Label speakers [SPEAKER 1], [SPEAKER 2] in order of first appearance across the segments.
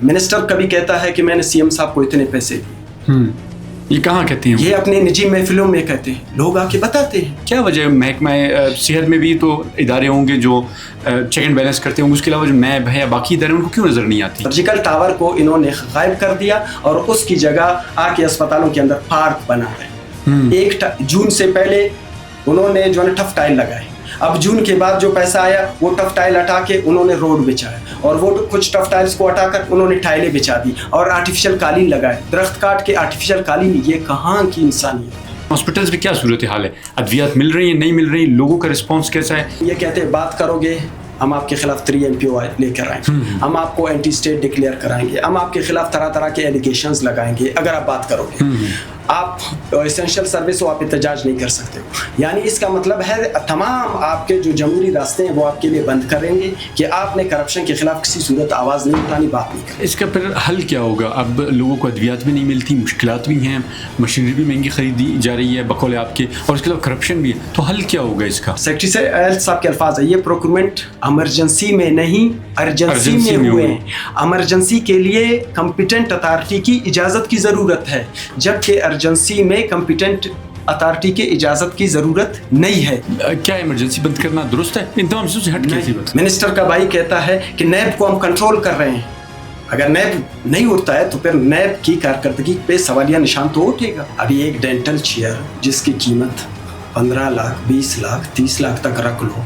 [SPEAKER 1] Minister कभी कहता है कि मैंने सीएम साहब को इतने पैसे दिए,
[SPEAKER 2] ये कहाँ कहते हैं?
[SPEAKER 1] ये अपने निजी महफिलों में कहते हैं, लोग आके बताते हैं।
[SPEAKER 2] क्या वजह? महकमा सेहत में भी तो इदारे होंगे जो चेक एंड बैलेंस करते होंगे, उसके अलावा जो नैब है या बाकी इदारे उनको क्यों नज़र नहीं आती?
[SPEAKER 1] सर्जिकल टावर को इन्होंने गायब कर दिया और उसकी जगह आके अस्पतालों के अंदर पार्क बना रहे। एक जून से पहले उन्होंने जो है टफ टाइल लगाए, अब जून के बाद जो पैसा आया वो टफ टाइल हटा के उन्होंने रोड बिछाया और वो कुछ टफ टाइल्स को हटाकर उन्होंने टाइलें बिछा दी और आर्टिफिशियल कालीन लगाए, दरख्त काट के आर्टिफिशियल कालीन। ये कहाँ की इंसानियत है?
[SPEAKER 2] हॉस्पिटल्स में क्या सूरत हाल है? अद्वियात मिल रही है, नहीं मिल रही? लोगों का रिस्पॉन्स कैसा है?
[SPEAKER 1] ये कहते हैं बात करोगे हम आपके खिलाफ 3 MPO लेकर आएंगे, हम आपको एंटी स्टेट डिक्लेयर कराएंगे, हम आपके खिलाफ तरह तरह के एलिगेशंस लगाएंगे अगर आप बात करोगे। आप एसेंशियल सर्विस हो, आप एहतजाज नहीं कर सकते हो। यानी इसका मतलब है तमाम आपके जो जमहूरी रास्ते हैं वो आपके लिए बंद करेंगे कि आपने करप्शन के खिलाफ किसी सूरत आवाज़ नहीं उठानी, बात नहीं करनी।
[SPEAKER 2] इसका फिर हल क्या होगा? अब लोगों को अद्वियात भी नहीं मिलती, मुश्किलात भी हैं, मशीनरी भी महंगी खरीदी जा रही है बकौल आपके, और इसके अलावा करप्शन भी है, तो हल क्या होगा इसका?
[SPEAKER 1] सेक्रेटरी साहब के अल्फाज है, ये प्रोक्योरमेंट इमरजेंसी में नहीं अर्जेंसी में हुए हैं। इमरजेंसी के लिए कॉम्पिटेंट अथॉरिटी की इजाज़त की ज़रूरत है, जबकि इमरजेंसी में कॉम्पिटेंट अथॉरिटी की इजाज़त की ज़रूरत नहीं है।
[SPEAKER 2] क्या इमरजेंसी बंद करना दुरुस्त है? इन तमाम चीज़ों से हट कैसी बात?
[SPEAKER 1] मिनिस्टर का भाई कहता है कि नैब को हम कंट्रोल कर रहे हैं। अगर नैब नहीं उठता है तो फिर नैब की कारकर्दगी पे सवालिया निशान तो उठेगा। अभी एक डेंटल चेयर जिसकी कीमत 15 लाख, 20 लाख, 30 लाख तक रख लो,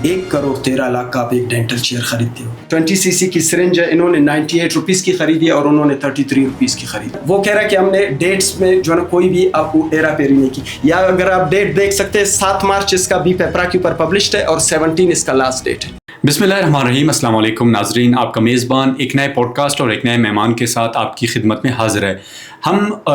[SPEAKER 1] 1 करोड़ 13 लाख का आप एक डेंटल चेयर खरीदते हो। 20 cc की सिरिंज है, इन्होंने 98 रुपीज़ की खरीदी और उन्होंने 33 रुपीज़ की खरीदी। वो कह रहा है कि हमने डेट्स में जो है कोई भी आपको एरा पेरी नहीं की। या अगर आप डेट देख सकते हैं 7 मार्च इसका बी पेपरा के ऊपर पब्लिश्ड है और 17 इसका लास्ट डेट है।
[SPEAKER 2] बिस्मिल्लाहिर्रहमानिर्रहीम, अस्सलाम वालेकुम नाजरीन, आपका मेज़बान एक नए पॉडकास्ट और एक नए मेहमान के साथ आपकी खिदमत में हाजिर है।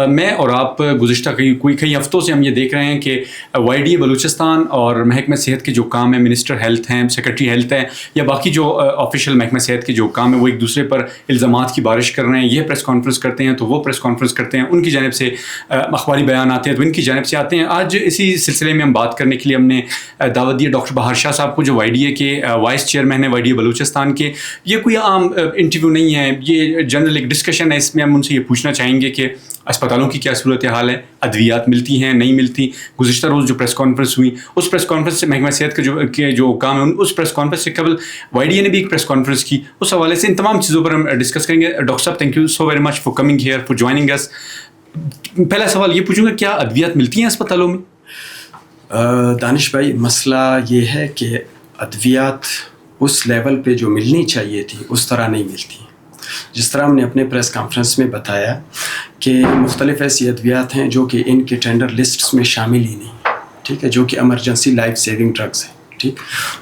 [SPEAKER 2] मैं और आप गुज़िश्ता कई हफ़्तों से हम ये देख रहे हैं कि YDA बलूचिस्तान और महकमा सेहत के जो काम है, मिनिस्टर हेल्थ हैं, सेक्रेटरी हेल्थ हैं या बाकी जो ऑफिशियल महकमा सेहत के जो काम है, वो एक दूसरे पर इल्ज़ामात की बारिश कर रहे हैं। ये प्रेस कॉन्फ्रेंस करते हैं तो वो प्रेस कॉन्फ्रेंस करते हैं, उनकी जानिब से अखबारी बयान आते हैं तो इनकी जानिब से आते हैं। आज इसी सिलसिले में हम बात करने के लिए हमने दावत दी डॉक्टर बहार शाह साहब को, जो YDA के वाइस चेयरमैन है YDA बलूचिस्तान के। ये कोई आम इंटरव्यू नहीं है, ये जनरल एक डिस्कशन है। इसमें हम उनसे ये पूछना चाहेंगे कि अस्पतालों की क्या सूरत हाल है, अद्वियात मिलती हैं, नहीं मिलती। गुज़िश्ता रोज़ जो प्रेस कॉन्फ्रेंस हुई, उस प्रेस कॉन्फ्रेंस से महकमा सेहत के जो काम है, उस प्रेस कॉन्फ्रेंस से कबल YDA ने भी एक प्रेस कॉन्फ्रेंस की, उस हवाले से इन तमाम चीज़ों पर हम डिस्कस करेंगे। डॉक्टर साहब, thank you so very much for coming here, for joining us. पहला सवाल ये पूछूंगा, क्या अद्वियात मिलती हैं अस्पतालों में?
[SPEAKER 1] दानिश भाई, मसला ये है कि अद्वियात उस लेवल पे जो मिलनी चाहिए थी उस तरह नहीं मिलती। जिस तरह हमने अपने प्रेस कॉन्फ्रेंस में बताया कि मुख्तलिफ ऐसी अद्वियात हैं जो कि इनके टेंडर लिस्ट्स में शामिल ही नहीं, ठीक है, जो कि एमरजेंसी लाइफ सेविंग ड्रग्स हैं, ठीक,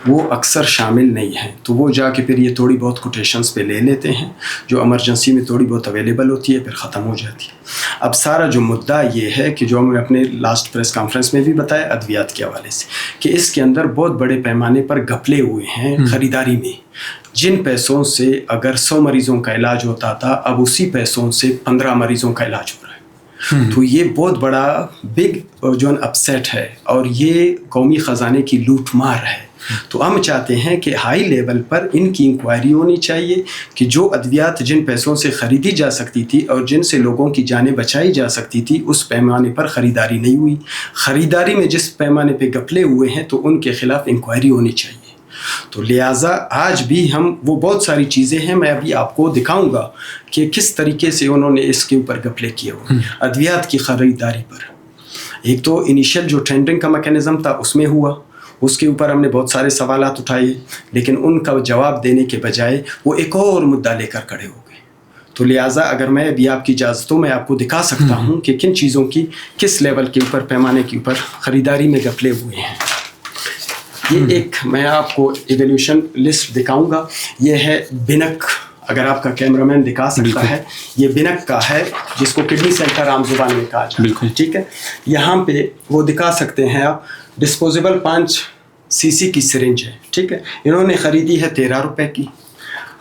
[SPEAKER 1] वो अक्सर शामिल नहीं हैं। तो वो जाके फिर ये थोड़ी बहुत कोटेशंस पे ले लेते हैं, जो एमरजेंसी में थोड़ी बहुत अवेलेबल होती है फिर ख़त्म हो जाती है। अब सारा जो मुद्दा ये है कि जो हमने अपने लास्ट प्रेस कॉन्फ्रेंस में भी बताया अद्वियात के हवाले से, कि इसके अंदर बहुत बड़े पैमाने पर घपले हुए हैं ख़रीदारी में। जिन पैसों से अगर 100 मरीज़ों का इलाज होता था, अब उसी पैसों से 15 मरीज़ों का इलाज हो रहा है। तो ये बहुत बड़ा बिग जो अपसेट है और ये कौमी ख़जाने की लूट मार है। तो हम चाहते हैं कि हाई लेवल पर इनकी इंक्वायरी होनी चाहिए कि जो अद्वियात जिन पैसों से ख़रीदी जा सकती थी और जिनसे लोगों की जानें बचाई जा सकती थी, उस पैमाने पर ख़रीदारी नहीं हुई। ख़रीदारी में जिस पैमाने पे घपले हुए हैं तो उनके ख़िलाफ़ इंक्वायरी होनी चाहिए। तो लिहाजा आज भी हम वो बहुत सारी चीज़ें हैं, मैं अभी आपको दिखाऊंगा कि किस तरीके से उन्होंने इसके ऊपर घपले किए हुए अद्वियात की ख़रीदारी पर। एक तो इनिशियल जो टेंडरिंग का मैकेनिज़्म था उसमें हुआ, उसके ऊपर हमने बहुत सारे सवालात उठाए, लेकिन उनका जवाब देने के बजाय वो एक और मुद्दा लेकर खड़े हो गए। तो लिहाजा अगर मैं अभी आपकी इजाज़त हो, मैं आपको दिखा सकता हूँ कि किन चीज़ों की किस लेवल के ऊपर, पैमाने के ऊपर ख़रीदारी में घपले हुए हैं। ये एक मैं आपको इवैल्यूएशन लिस्ट दिखाऊंगा। ये है बिनक, अगर आपका कैमरामैन दिखा सकता है, ये बिनक का है जिसको किडनी सेंटर आम जुबान में कहा जाता है, ठीक है। यहाँ पे वो दिखा सकते हैं आप, डिस्पोजेबल 5 cc की सिरिंज है, ठीक है। इन्होंने ख़रीदी है 13 रुपए की।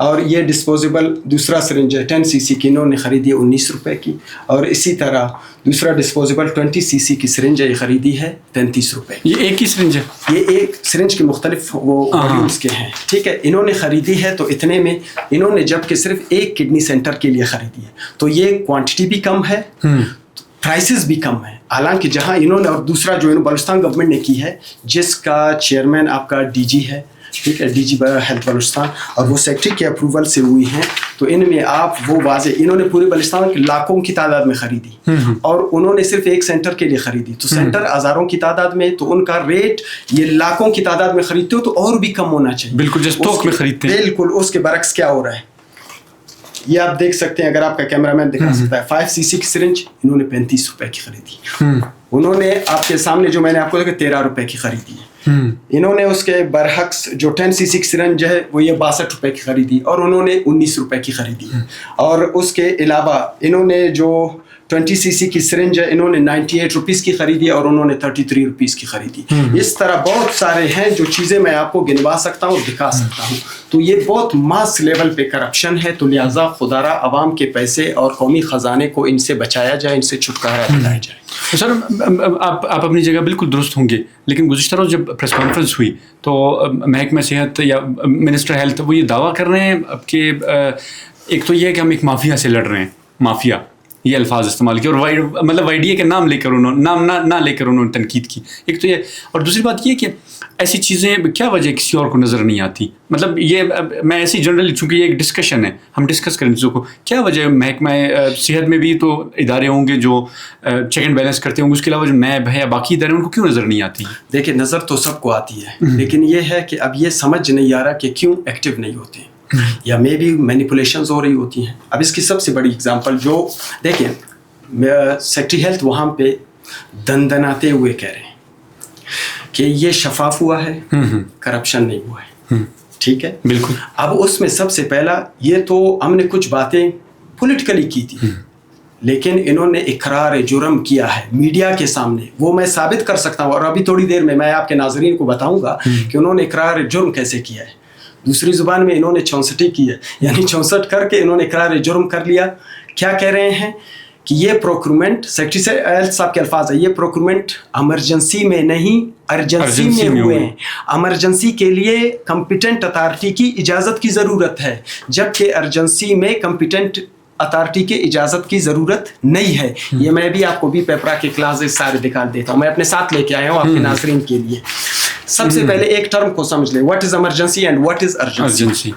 [SPEAKER 1] اور یہ ڈسپوزیبل دوسرا سرنج ہے 10 cc کی, انہوں نے خریدی ہے 19 روپے کی. اور اسی طرح دوسرا ڈسپوزیبل 20 cc کی سرنج ہے, یہ خریدی ہے 35 روپے.
[SPEAKER 2] یہ ایک ہی سرنج ہے؟
[SPEAKER 1] یہ ایک سرنج کے مختلف وہ والیومس کے ہیں, ٹھیک ہے. انہوں نے خریدی ہے تو اتنے میں, انہوں نے جب کہ صرف ایک کڈنی سینٹر کے لیے خریدی ہے, تو یہ کوانٹٹی بھی کم ہے, پرائسز بھی کم ہیں. حالانکہ جہاں انہوں نے, اور دوسرا جو بلوچستان گورنمنٹ نے کی ہے, جس کا چیئرمین آپ کا ڈی جی ہے, ٹھیک ہے, ڈی جی ہیلتھ بلوچستان, اور وہ سیکٹری کے اپروول سے ہوئی ہیں, تو ان میں آپ وہ واضح, انہوں نے پورے بلوچستان کے لاکھوں کی تعداد میں خریدی اور انہوں نے صرف ایک سینٹر کے لیے خریدی. تو سینٹر ہزاروں کی تعداد میں, تو ان کا ریٹ یہ لاکھوں کی تعداد میں خریدتے ہو تو اور بھی کم ہونا چاہیے.
[SPEAKER 2] بالکل جس تھوک میں خریدتے ہیں.
[SPEAKER 1] بالکل اس کے برعکس کیا ہو رہا ہے یہ آپ دیکھ سکتے ہیں, اگر آپ کا کیمرہ مین دکھا سکتا ہے. 5 cc کی سرنج انہوں نے 35 روپے کی خریدی. انہوں نے آپ کے سامنے جو میں نے آپ کو دیکھا 13 روپے کی خریدی ہے. انہوں نے اس کے برعکس جو 10 cc کی سرنج ہے وہ یہ 62 روپے کی خریدی, اور انہوں نے 19 روپے کی خریدی. اور اس کے علاوہ انہوں نے جو 20 cc کی سرنج ہے, انہوں نے 98 روپیز کی خریدی اور انہوں نے 33 روپیز کی خریدی. اس طرح بہت سارے ہیں جو چیزیں میں آپ کو گنوا سکتا ہوں, دکھا سکتا ہوں. تو یہ بہت ماس لیول پہ کرپشن ہے. تو لہٰذا خدارہ عوام کے پیسے اور قومی خزانے کو ان سے بچایا جائے, ان سے چھٹکارا دلایا جائے.
[SPEAKER 2] سر آپ اپنی جگہ بالکل درست ہوں گے, لیکن گزشتہ روز جب پریس کانفرنس ہوئی تو محکمہ صحت یا منسٹر ہیلتھ وہ یہ دعویٰ کر رہے ہیں کہ ایک تو یہ ہے کہ ہم ایک مافیا سے لڑ رہے ہیں, مافیا یہ الفاظ استعمال کیے, اور مطلب وائی ڈی اے کے نام لے کر نام نہ لے کر انہوں نے تنقید کی. ایک تو یہ, اور دوسری بات یہ کہ ایسی چیزیں کیا وجہ کسی اور کو نظر نہیں آتی. مطلب یہ میں ایسی جنرلی, چونکہ یہ ایک ڈسکشن ہے, ہم ڈسکس کریں چیزوں کو, کیا وجہ محکمہ صحت میں بھی تو ادارے ہوں گے جو چیک اینڈ بیلنس کرتے ہوں گے, اس کے علاوہ جو نیب ہے یا باقی ادارے ان کو کیوں نظر نہیں آتی؟
[SPEAKER 1] دیکھیں نظر تو سب کو آتی ہے, لیکن یہ ہے کہ اب یہ سمجھ نہیں آ رہا کہ کیوں ایکٹیو نہیں ہوتے, یا مے بھی مینیپولیشنز ہو رہی ہوتی ہیں. اب اس کی سب سے بڑی اگزامپل جو دیکھیں, سیکٹری ہیلتھ وہاں پہ دندناتے ہوئے کہہ رہے ہیں کہ یہ شفاف ہوا ہے, کرپشن نہیں ہوا ہے, ٹھیک ہے,
[SPEAKER 2] بالکل.
[SPEAKER 1] اب اس میں سب سے پہلا یہ تو ہم نے کچھ باتیں پولیٹیکلی کی تھی, لیکن انہوں نے اقرار جرم کیا ہے میڈیا کے سامنے, وہ میں ثابت کر سکتا ہوں, اور ابھی تھوڑی دیر میں آپ کے ناظرین کو بتاؤں گا کہ انہوں نے اقرار جرم کیسے کیا ہے. دوسری زبان میں انہوں نے 64 کی ہے, یعنی 64 کر کے انہوں نے اقرار جرم کر لیا. کیا کہہ رہے ہیں کہ یہ پروکیورمنٹ, سیکٹری ہیلتھ صاحب کے الفاظ ہے, یہ پروکیورمنٹ ایمرجنسی میں نہیں ارجنسی میں ہوئے ہیں. ایمرجنسی کے لیے کمپیٹنٹ اتھارٹی کی اجازت کی ضرورت ہے, جبکہ ارجنسی میں کمپیٹنٹ اتھارٹی کی اجازت کی ضرورت نہیں ہے. یہ میں بھی آپ کو بھی پیپرا کے کلاسز سارے دکھا دیتا ہوں, میں اپنے ساتھ لے کے آیا ہوں آپ کے ناظرین کے لیے. سب سے پہلے ایک ٹرم کو سمجھ لیں, what is emergency and what is urgency.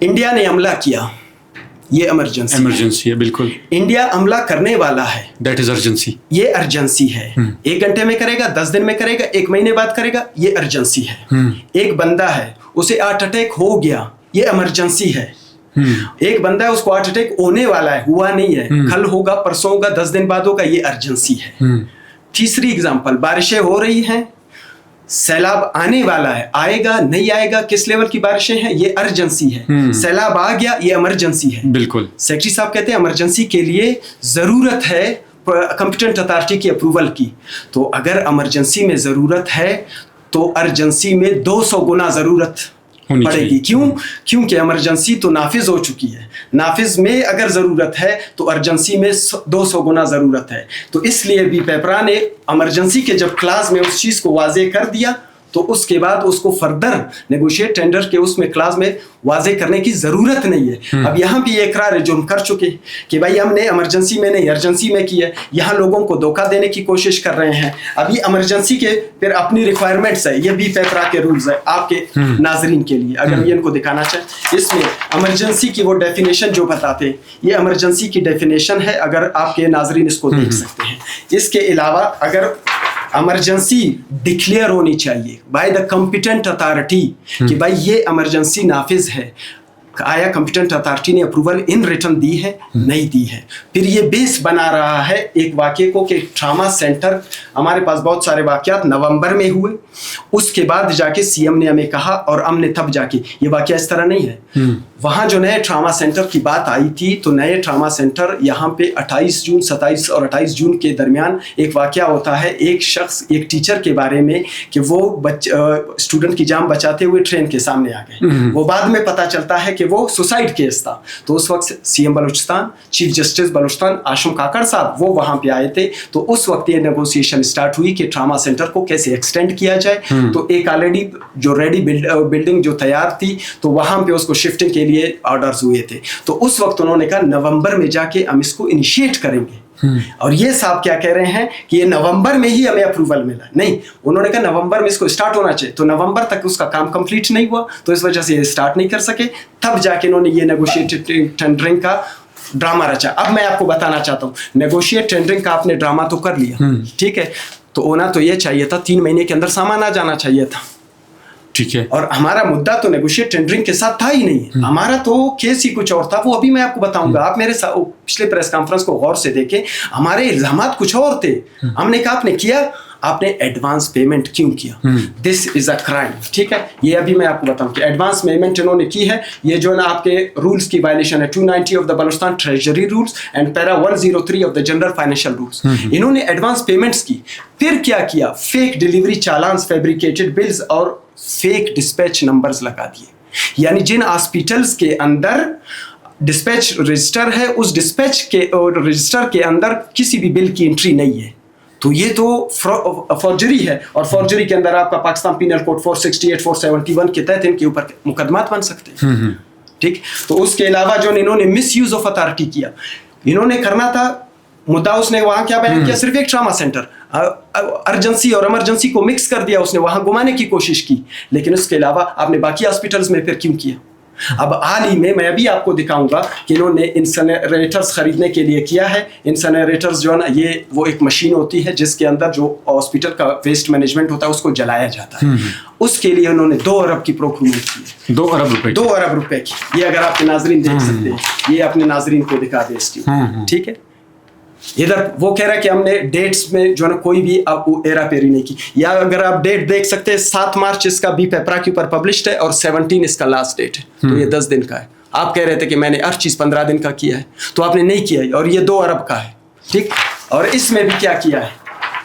[SPEAKER 1] India نے عملہ کیا, یہ ایمرجنسی
[SPEAKER 2] ہے, بالکل.
[SPEAKER 1] انڈیا عملہ کرنے والا ہے,
[SPEAKER 2] دیٹ از ارجنسی,
[SPEAKER 1] یہ ارجنسی ہے. 1 گھنٹے میں کرے گا, 10 دن میں کرے گا, 1 مہینے بعد کرے گا, یہ ارجنسی ہے. ایک بندہ ہے, اسے ہارٹ اٹیک ہو گیا, یہ ایمرجنسی ہے. ایک بندہ ہے, اس کو ہارٹ اٹیک ہونے والا ہے, ہوا نہیں ہے, کل ہوگا, پرسوں ہوگا, 10 دن بعد ہوگا, یہ ارجنسی ہے. تیسری اگزامپل, بارشیں ہو رہی ہیں, سیلاب آنے والا ہے, آئے گا نہیں آئے گا, کس لیول کی بارشیں ہیں, یہ ارجنسی ہے. سیلاب آ گیا, یہ ایمرجنسی ہے.
[SPEAKER 2] بالکل.
[SPEAKER 1] سیکٹری صاحب کہتے ہیں ایمرجنسی کے لیے ضرورت ہے کمپیٹنٹ اتھارٹی کی اپروول کی. تو اگر ایمرجنسی میں ضرورت ہے تو ارجنسی میں 200 گنا ضرورت پڑے گی. کیونکہ ایمرجنسی تو نافذ ہو چکی ہے, نافذ میں اگر ضرورت ہے تو ارجنسی میں 200 گنا ضرورت ہے. تو اس لیے بھی پیپرا نے ایمرجنسی کے جب کلاس میں اس چیز کو واضح کر دیا, تو اس کے بعد اس کو فردر نیگوشیٹ ٹینڈر کے اس میں کلاس میں واضح کرنے کی ضرورت نہیں ہے. اب یہاں بھی یہ اقرار جرم کر چکے کہ بھائی ہم نے ایمرجنسی میں نہیں ارجنسی میں کی ہے, یہاں لوگوں کو دھوکہ دینے کی کوشش کر رہے ہیں. اب یہ ایمرجنسی کے پھر اپنی ریکوائرمنٹس ہے, یہ بھی پیپرا کے رولز ہے آپ کے ناظرین کے لیے, اگر یہ ان کو دکھانا چاہیں. اس میں ایمرجنسی کی وہ ڈیفینیشن جو بتاتے ہیں, یہ ایمرجنسی کی ڈیفینیشن ہے, اگر آپ کے ناظرین اس کو دیکھ سکتے ہیں. اس کے علاوہ اگر ایمرجنسی ڈکلیئر ہونی چاہیے بائی دا کمپیٹنٹ اتھارٹی کہ بھائی یہ ایمرجنسی نافذ ہے, आया कंपिटेंट अथॉरिटी ने अप्रूवल इन रिटर्न दी है, नहीं दी है। फिर ये बेस बना रहा है एक वाक़े को कि ट्रामा सेंटर, हमारे पास बहुत सारे वाक़यात नवंबर में हुए, उसके बाद जाके सीएम ने हमें कहा और हमने तब जाके, ये वाक़या इस तरह नहीं है। वहाँ जो नए ट्रामा सेंटर की बात आई थी, तो नए ट्रामा सेंटर यहाँ पे 28 जून 27 और 28 जून के दरमियान एक वाक़या होता है, एक शख्स एक टीचर के बारे में कि वो स्टूडेंट की जान बचाते हुए ट्रेन के सामने आ गए। वो बाद में पता चलता है कि वो सुसाइड केस था। तो उस वक्त CM Balochistan, chief justice Balochistan Hashim Kakar साहब वो वहाँ पे आए थे। तो उस वक्त ये नेगोशिएशन स्टार्ट हुई कि ट्रामा सेंटर को कैसे एक्सटेंड किया जाए। तो एक ऑलरेडी जो रेडी बिल्डिंग जो तैयार थी, तो वहाँ पे उसको शिफ्टिंग के लिए ऑर्डर्स हुए थे। तो उस वक्त उन्होंने कहा नवंबर में जाके हम इसको इनिशिएट करेंगे। और ये साहब क्या कह रहे हैं कि ये नवंबर में ही हमें अप्रूवल मिला, नहीं, उन्होंने कहा नवंबर में इसको स्टार्ट होना चाहिए। तो नवंबर तक उसका काम कंप्लीट नहीं हुआ, तो इस वजह से ये स्टार्ट नहीं कर सके। तब जाके इन्होंने ये नेगोशिएटेड टेंडरिंग का ड्रामा रचा। अब मैं आपको बताना चाहता हूँ, नेगोशिएट टेंडरिंग का आपने ड्रामा तो कर लिया, ठीक है, तो होना तो ये चाहिए था 3 महीने के अंदर सामान आ जाना चाहिए था,
[SPEAKER 2] ठीक है।
[SPEAKER 1] और हमारा मुद्दा तो नेगोशिएट टेंडरिंग के साथ था ही नहीं, हमारा तो केस ही कुछ और था। वो अभी मैं आपको बताऊंगा, आप मेरे पिछले प्रेस कॉन्फ्रेंस को गौर से देखें, हमारे इल्जामात कुछ और थे। हमने कहा आपने किया, आपने एडवांस पेमेंट क्यों किया, दिस इज अ क्राइम, ठीक है। ये अभी मैं आपको बताऊं कि एडवांस पेमेंट इन्होंने की है, ये जो ना आपके रूल्स की वायलेशन है, 290 of the Balochistan treasury rules and para 103 of the general financial rules. इन्होंने एडवांस पेमेंट्स की, फिर क्या किया, फेक डिलीवरी चालान्स, फैब्रिकेटेड बिल्स और फेक डिस्पैच नंबर्स लगा दिए। यानी जिन हॉस्पिटल्स के अंदर डिस्पैच रजिस्टर है, उस डिस्पैच के रजिस्टर के अंदर किसी भी बिल की एंट्री नहीं है, तो ये तो फॉर्जरी है। और फॉर्जरी के अंदर आपका पाकिस्तान पीनल कोड 468 471 के तहत इनके ऊपर मुकदमात बन सकते हैं, ठीक। तो उसके अलावा जो इन्होंने मिस यूज ऑफ अथॉरिटी किया, इन्होंने करना था मुद्दा, उसने वहां क्या बयान किया, सिर्फ एक ट्रामा सेंटर, अर्जेंसी और इमरजेंसी को मिक्स कर दिया, उसने वहां घुमाने की कोशिश की। लेकिन उसके अलावा आपने बाकी हॉस्पिटल्स में फिर क्यों किया। अब हाल ही में मैं अभी आपको दिखाऊंगा कि इन्होंने इंसिनरेटर्स खरीदने के लिए किया है। इंसिनरेटर्स जो है ना, ये वो एक मशीन होती है जिसके अंदर जो हॉस्पिटल का वेस्ट मैनेजमेंट होता है उसको जलाया जाता है। उसके लिए उन्होंने 2 अरब की प्रोक्यूरमेंट की,
[SPEAKER 2] 2 अरब रुपए
[SPEAKER 1] 2 अरब रुपए की। ये अगर आपके नाजरीन देख सकते हैं, ये अपने नाजरीन को दिखा दे इस ठीक है। इधर वो कह रहा है कि हमने डेट्स में जो है ना कोई भी एरा पेरी नहीं की। या अगर आप डेट देख सकते हैं, 7 मार्च इसका बी पेपरा के ऊपर पब्लिश्ड है और 17 इसका लास्ट डेट है, तो ये 10 दिन का है। आप कह रहे थे कि मैंने हर चीज़ 15 दिन का किया है, तो आपने नहीं किया है, और ये 2 अरब का है, ठीक। और इसमें भी क्या किया है,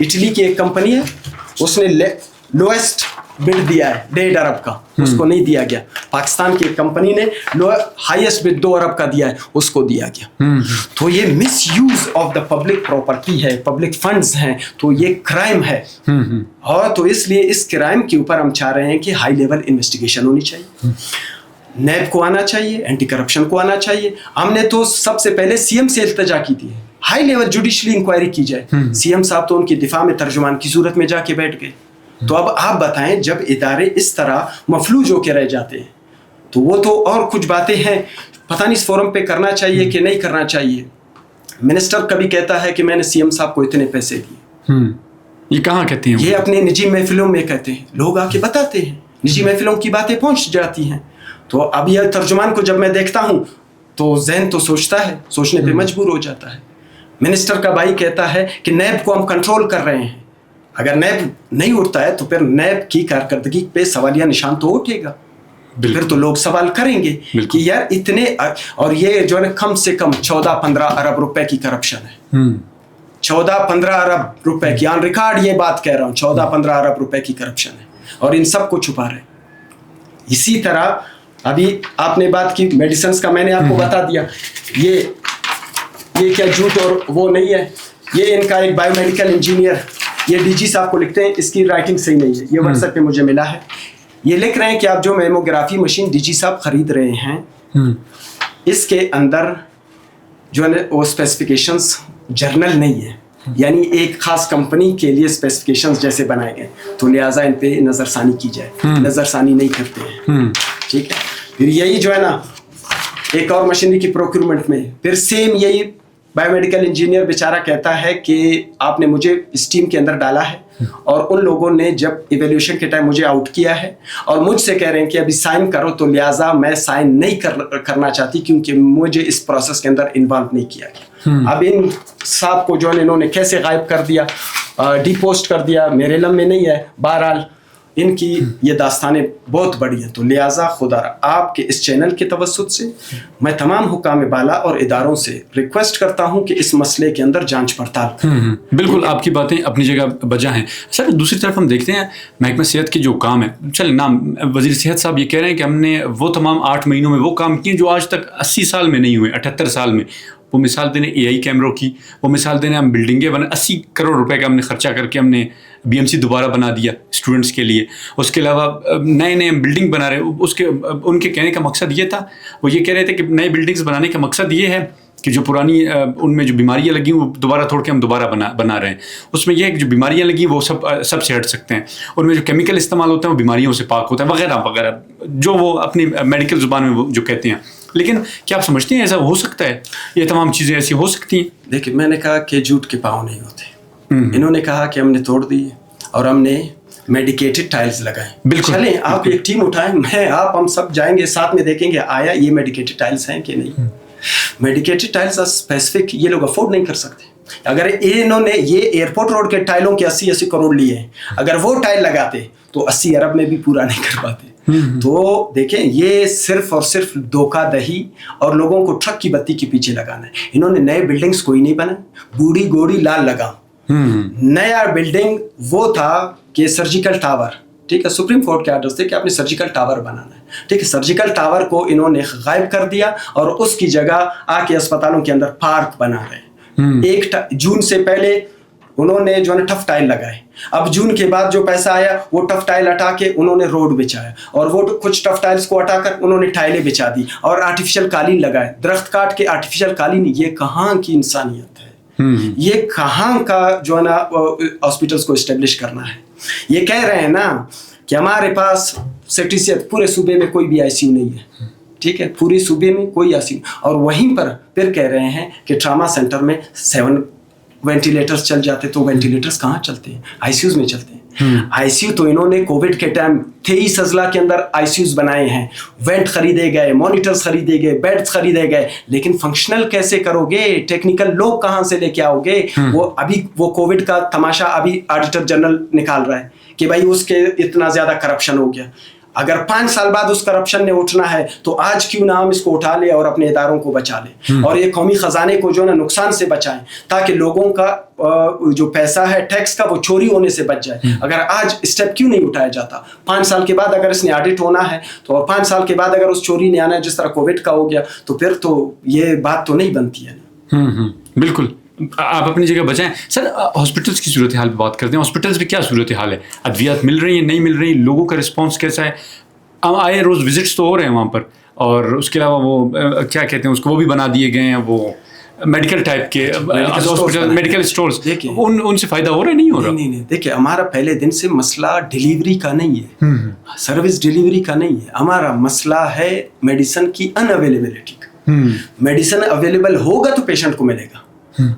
[SPEAKER 1] इटली की एक कंपनी है, उसने लोएस्ट बिड दिया है 1.5 अरब का, उसको नहीं दिया गया। पाकिस्तान की एक कंपनी ने हाईएस्ट बिड 2 अरब का दिया है, उसको दिया गया। तो ये miss use of the public property है, पब्लिक फंड्स हैं, तो ये क्राइम है। और तो इसलिए इस क्राइम के ऊपर हम चाह रहे हैं कि हाई लेवल इन्वेस्टिगेशन होनी चाहिए, नैब को आना चाहिए, एंटी करप्शन को आना चाहिए। हमने तो सबसे पहले सीएम से इल्तजा की थी, हाई लेवल जुडिशली इंक्वायरी की जाए। सीएम साहब तो उनकी दिफा में तर्जुमान की सूरत में जाके बैठ गए। तो अब आप बताएं, जब इदारे इस तरह मफलूज होकर रह जाते हैं, तो वो तो और कुछ बातें हैं, पता नहीं इस फोरम पे करना चाहिए कि नहीं करना चाहिए। मिनिस्टर कभी कहता है कि मैंने सीएम साहब को इतने पैसे दिए,
[SPEAKER 2] ये कहाँ कहते हैं,
[SPEAKER 1] ये अपने निजी महफिलों में कहते हैं, लोग आके बताते हैं, निजी महफिलों की बातें पहुंच जाती हैं। तो अब यह तर्जुमान को जब मैं देखता हूं तो जहन तो सोचता है, सोचने पे मजबूर हो जाता है। मिनिस्टर का भाई कहता है कि नैब को हम कंट्रोल कर रहे हैं। अगर नैब नहीं उठता है तो फिर नैब की कारकर्दगी पे सवालिया निशान तो उठेगा, फिर तो लोग सवाल करेंगे कि यार इतने, और ये जो है कम से कम 14-15 अरब रुपए की करप्शन है। 14-15 अरब रुपए की, ऑन रिकॉर्ड ये बात कह रहा हूँ, 14-15 अरब रुपए की करप्शन है, और इन सब को छुपा रहे। इसी तरह अभी आपने बात की मेडिसिन का, मैंने आपको बता दिया, ये क्या झूठ और वो नहीं है। ये इनका एक बायोमेडिकल इंजीनियर, ये डीजी साहब को लिखते हैं, इसकी राइटिंग सही नहीं है, ये व्हाट्सएप पे मुझे मिला है। ये लिख रहे हैं कि आप जो मेमोग्राफी मशीन डीजी साहब खरीद रहे हैं, इसके अंदर जो है वो स्पेसिफिकेशंस जर्नल नहीं है, यानी एक खास कंपनी के लिए स्पेसिफिकेशंस जैसे बनाए गए, तो लिहाजा इन पे नजरसानी की जाए। नजरसानी नहीं करते हैं, ठीक है। फिर यही जो है ना, एक और मशीनरी की प्रोक्यूरमेंट में फिर सेम यही बायोमेडिकल इंजीनियर बेचारा कहता है कि आपने मुझे इस टीम के अंदर डाला है और उन लोगों ने जब इवेल्यूशन के टाइम मुझे आउट किया है और मुझसे कह रहे हैं कि अभी साइन करो, तो लिहाजा मैं साइन नहीं करना चाहती क्योंकि मुझे इस प्रोसेस के अंदर इन्वॉल्व नहीं किया गया। अब इन साहब को जो इन्होंने कैसे गायब कर दिया, डिपोस्ट कर दिया, मेरे इल्म में नहीं है। बहरहाल इनकी ये दास्तानें बहुत बड़ी हैं। तो लिहाजा खुदा आपके इस चैनल के तवस्सुत से मैं तमाम हुकाम बाला और इदारों से रिक्वेस्ट करता हूँ कि इस मसले के अंदर जांच पड़ताल।
[SPEAKER 2] बिल्कुल, आपकी बातें अपनी जगह बजा हैं। सर, दूसरी तरफ हम देखते हैं महकमा सेहत की जो काम है, चल नाम वज़ीर सेहत साहब ये कह रहे हैं कि हमने वो तमाम 8 महीनों में वो काम किए जो आज तक 80 साल में नहीं हुए, 78 साल में। वो मिसाल देने AI कैमरों की, वो मिसाल देने हम बिल्डिंगें बना 80 करोड़ रुपए का हमने खर्चा करके हमने BMC दोबारा बना दिया स्टूडेंट्स के लिए। उसके अलावा नए नए बिल्डिंग बना रहे, उसके उनके कहने का मकसद ये था, वो ये कह रहे थे कि नए बिल्डिंग्स बनाने का मकसद ये है कि जो पुरानी उनमें जो बीमारियां लगी वो दोबारा तोड़ के हम दोबारा बना रहे हैं। उसमें यह है कि जो बीमारियां लगी वो सब से हट सकते हैं, उनमें जो केमिकल इस्तेमाल होता है वो बीमारियों से पाक होता है, वगैरह वगैरह, जो वो अपनी मेडिकल ज़ुबान में वो जो कहते हैं। लेकिन क्या आप समझते हैं ऐसा हो सकता है, ये तमाम चीज़ें ऐसी हो सकती हैं? देखिए,
[SPEAKER 1] मैंने कहा कि झूठ के पाँव नहीं होते। इन्होंने कहा कि हमने तोड़ दिए और हमने मेडिकेटेड टाइल्स लगाए।
[SPEAKER 2] बिल्कुल,
[SPEAKER 1] चलें आप एक टीम उठाएं, मैं आप हम सब जाएंगे साथ में, देखेंगे आया ये मेडिकेटेड टाइल्स हैं कि नहीं। मेडिकेटेड टाइल्स स्पेसिफिक ये लोग अफोर्ड नहीं कर सकते। अगर इन्होंने ये एयरपोर्ट रोड के टाइलों के 80-80 करोड़ लिए हैं, अगर वो टाइल लगाते तो 80 अरब में भी पूरा नहीं कर पाते। तो देखें, ये सिर्फ और सिर्फ धोखा दही और लोगों को ट्रक की बत्ती के पीछे लगाना है। इन्होंने नए बिल्डिंग्स कोई नहीं बनाए, बूढ़ी गोड़ी लाल लगा। नया बिल्डिंग वो था कि सर्जिकल टावर, ठीक है, सुप्रीम कोर्ट के आर्डर थे कि आपने सर्जिकल टावर बनाना है, ठीक है। सर्जिकल टावर को इन्होंने गायब कर दिया और उसकी जगह आके अस्पतालों के अंदर पार्क बना रहे हैं। 1 जून से पहले उन्होंने जो है टफ टाइल लगाए, अब जून के बाद जो पैसा आया वो टफ टाइल हटा के उन्होंने रोड बिछाया और वो कुछ टफ टाइल्स को हटाकर उन्होंने टाइलें बिछा दी और आर्टिफिशियल कालीन लगाए, दरख्त काट के आर्टिफिशियल कालीन। ये कहाँ की इंसानियत है? ये कहाँ का जो है ना हॉस्पिटल्स को एस्टेब्लिश करना है? ये कह रहे हैं ना कि हमारे पास सेक्रेटरीशियत पूरे सूबे में कोई भी ICU नहीं है, ठीक है, पूरे सूबे में कोई ICU, और वहीं पर फिर कह रहे हैं कि ट्रामा सेंटर में 7 वेंटिलेटर्स चल जाते। तो वेंटिलेटर्स कहाँ चलते हैं? ICUs में चलते हैं। ICU तो इन्होंने कोविड के टाइम 23 अजला के अंदर ICUs बनाए हैं, वेंट खरीदे गए, मॉनिटर्स खरीदे गए, बेड्स खरीदे गए, लेकिन फंक्शनल कैसे करोगे? टेक्निकल लोग कहाँ से लेके आओगे? वो अभी वो कोविड का तमाशा अभी ऑडिटर जनरल निकाल रहा है कि भाई उसके इतना ज्यादा करप्शन हो गया। अगर 5 साल बाद उस करप्शन ने उठना है तो आज क्यों ना हम इसको उठा ले और अपने इदारों को बचा ले और ये कौमी खजाने को जो है नुकसान से बचाएं, ताकि लोगों का जो पैसा है टैक्स का वो चोरी होने से बच जाए। अगर आज स्टेप क्यों नहीं उठाया जाता? 5 साल के बाद अगर इसने ऑडिट होना है तो 5 साल के बाद अगर उस चोरी ने आना है जिस तरह कोविड का हो गया, तो फिर तो ये बात तो नहीं बनती है।
[SPEAKER 2] बिल्कुल, आप अपनी जगह बचाएं। सर, हॉस्पिटल्स की सूरत हाल पे बात करते हैं। हॉस्पिटल्स में क्या सूरत हाल है? अद्वियात मिल रही हैं, नहीं मिल रही? लोगों का रिस्पांस कैसा है? आए रोज़ विजिट्स तो हो रहे हैं वहाँ पर, और उसके अलावा वो क्या कहते हैं उसको, वो भी बना दिए गए हैं, वो मेडिकल टाइप के हॉस्पिटल, मेडिकल स्टोर्स। देखिए, उनसे फ़ायदा हो रहा है, नहीं हो रहा?
[SPEAKER 1] नहीं, देखिए, हमारा पहले दिन से मसला डिलीवरी का नहीं है, सर्विस डिलीवरी का नहीं है। हमारा मसला है मेडिसिन की अनअवेलेबिलिटी का। मेडिसिन अवेलेबल होगा तो पेशेंट को मिलेगा।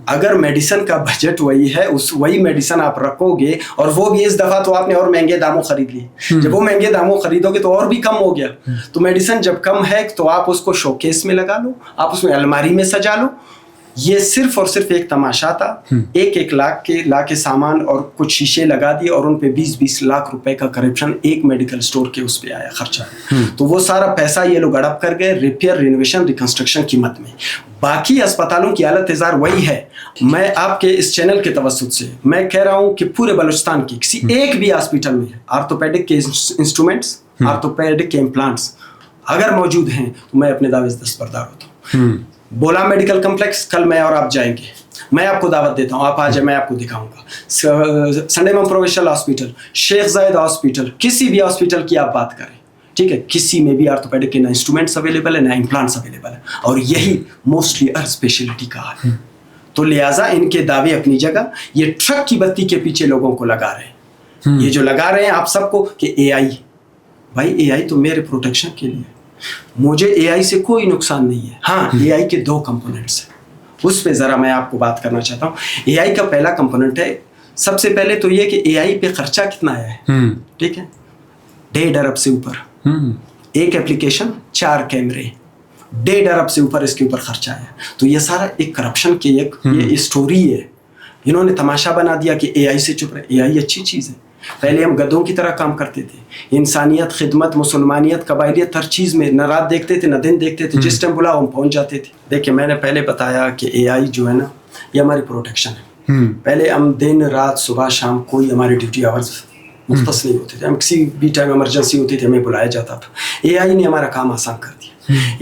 [SPEAKER 1] अगर मेडिसिन का बजट वही है, वही मेडिसिन आप रखोगे, और वो भी इस दफा तो आपने और महंगे दामों खरीद लिए। जब वो महंगे दामों खरीदोगे तो और भी कम हो गया। तो मेडिसिन जब कम है तो आप उसको शोकेस में लगा लो, आप उसमें अलमारी में सजा लो। ये सिर्फ और सिर्फ एक तमाशा था। 1-1 लाख के सामान और कुछ शीशे लगा दिए और उन पे 20-20 लाख रुपए का करप्शन एक मेडिकल स्टोर के उस पे आया खर्चा। तो वो सारा पैसा ये लोग हड़प कर गए रिपेयर, रिनोवेशन, रिकंस्ट्रक्शन कीमत में। बाकी अस्पतालों की हालत इज़ार वही है। मैं आपके इस चैनल के तवस्सुत से मैं कह रहा हूँ कि पूरे बलूचिस्तान की किसी एक भी हॉस्पिटल में आर्थोपेडिक के इंस्ट्रूमेंट्स, आर्थोपेडिक के इम्प्लांट्स अगर मौजूद हैं तो मैं अपने दावे से दस्तबरदार होता हूँ। बोला मेडिकल कम्प्लेक्स, कल मैं और आप जाएंगे, मैं आपको दावत देता हूँ, आप आ जाए, मैं आपको दिखाऊंगा। संडे इमाम प्रोविंशियल हॉस्पिटल, शेख जायद हॉस्पिटल, किसी भी हॉस्पिटल की आप बात करें, ठीक है, किसी में भी आर्थोपेडिक के ना इंस्ट्रूमेंट्स अवेलेबल है ना इम्प्लांट्स अवेलेबल है, और यही मोस्टली हर स्पेशलिटी का हाल है। तो लिहाजा इनके दावे अपनी जगह, ये ट्रक की बत्ती के पीछे लोगों को लगा रहे हैं। ये जो लगा रहे हैं आप सबको कि AI, भाई AI तो मेरे प्रोटेक्शन के लिए, मुझे AI से कोई नुकसान नहीं है। हाँ, AI के 2 कंपोनेंट्स हैं, उस पे ज़रा मैं आपको बात करना चाहता हूँ. AI का पहला कंपोनेंट है, सबसे पहले तो ये कि AI पे खर्चा कितना है. ठीक है, 1.5 अरब से ऊपर. एक एप्लीकेशन, 4 कैमरे, 1.5 अरब से ऊपर इसके ऊपर खर्चा है. तो ये सारा एक करप्शन की एक ये स्टोरी है. इन्होंने तमाशा बना दिया कि AI से चुप रहे. AI अच्छी चीज़ है. पहले हम गधों की तरह काम करते थे. इंसानियत, खिदमत, मुसलमानियत, कबायलियत, हर चीज़ में न रात देखते थे न दिन देखते थे. जिस टाइम बुलाओ हम पहुंच जाते थे. देखिए, मैंने पहले बताया कि AI जो है ना, ये हमारी प्रोटेक्शन है. पहले हम दिन रात सुबह शाम कोई हमारे ड्यूटी आवर्स मुख्तस नहीं होते थे. हम किसी भी टाइम इमरजेंसी होती थी हमें बुलाया जाता था. AI ने हमारा काम आसान कर दिया.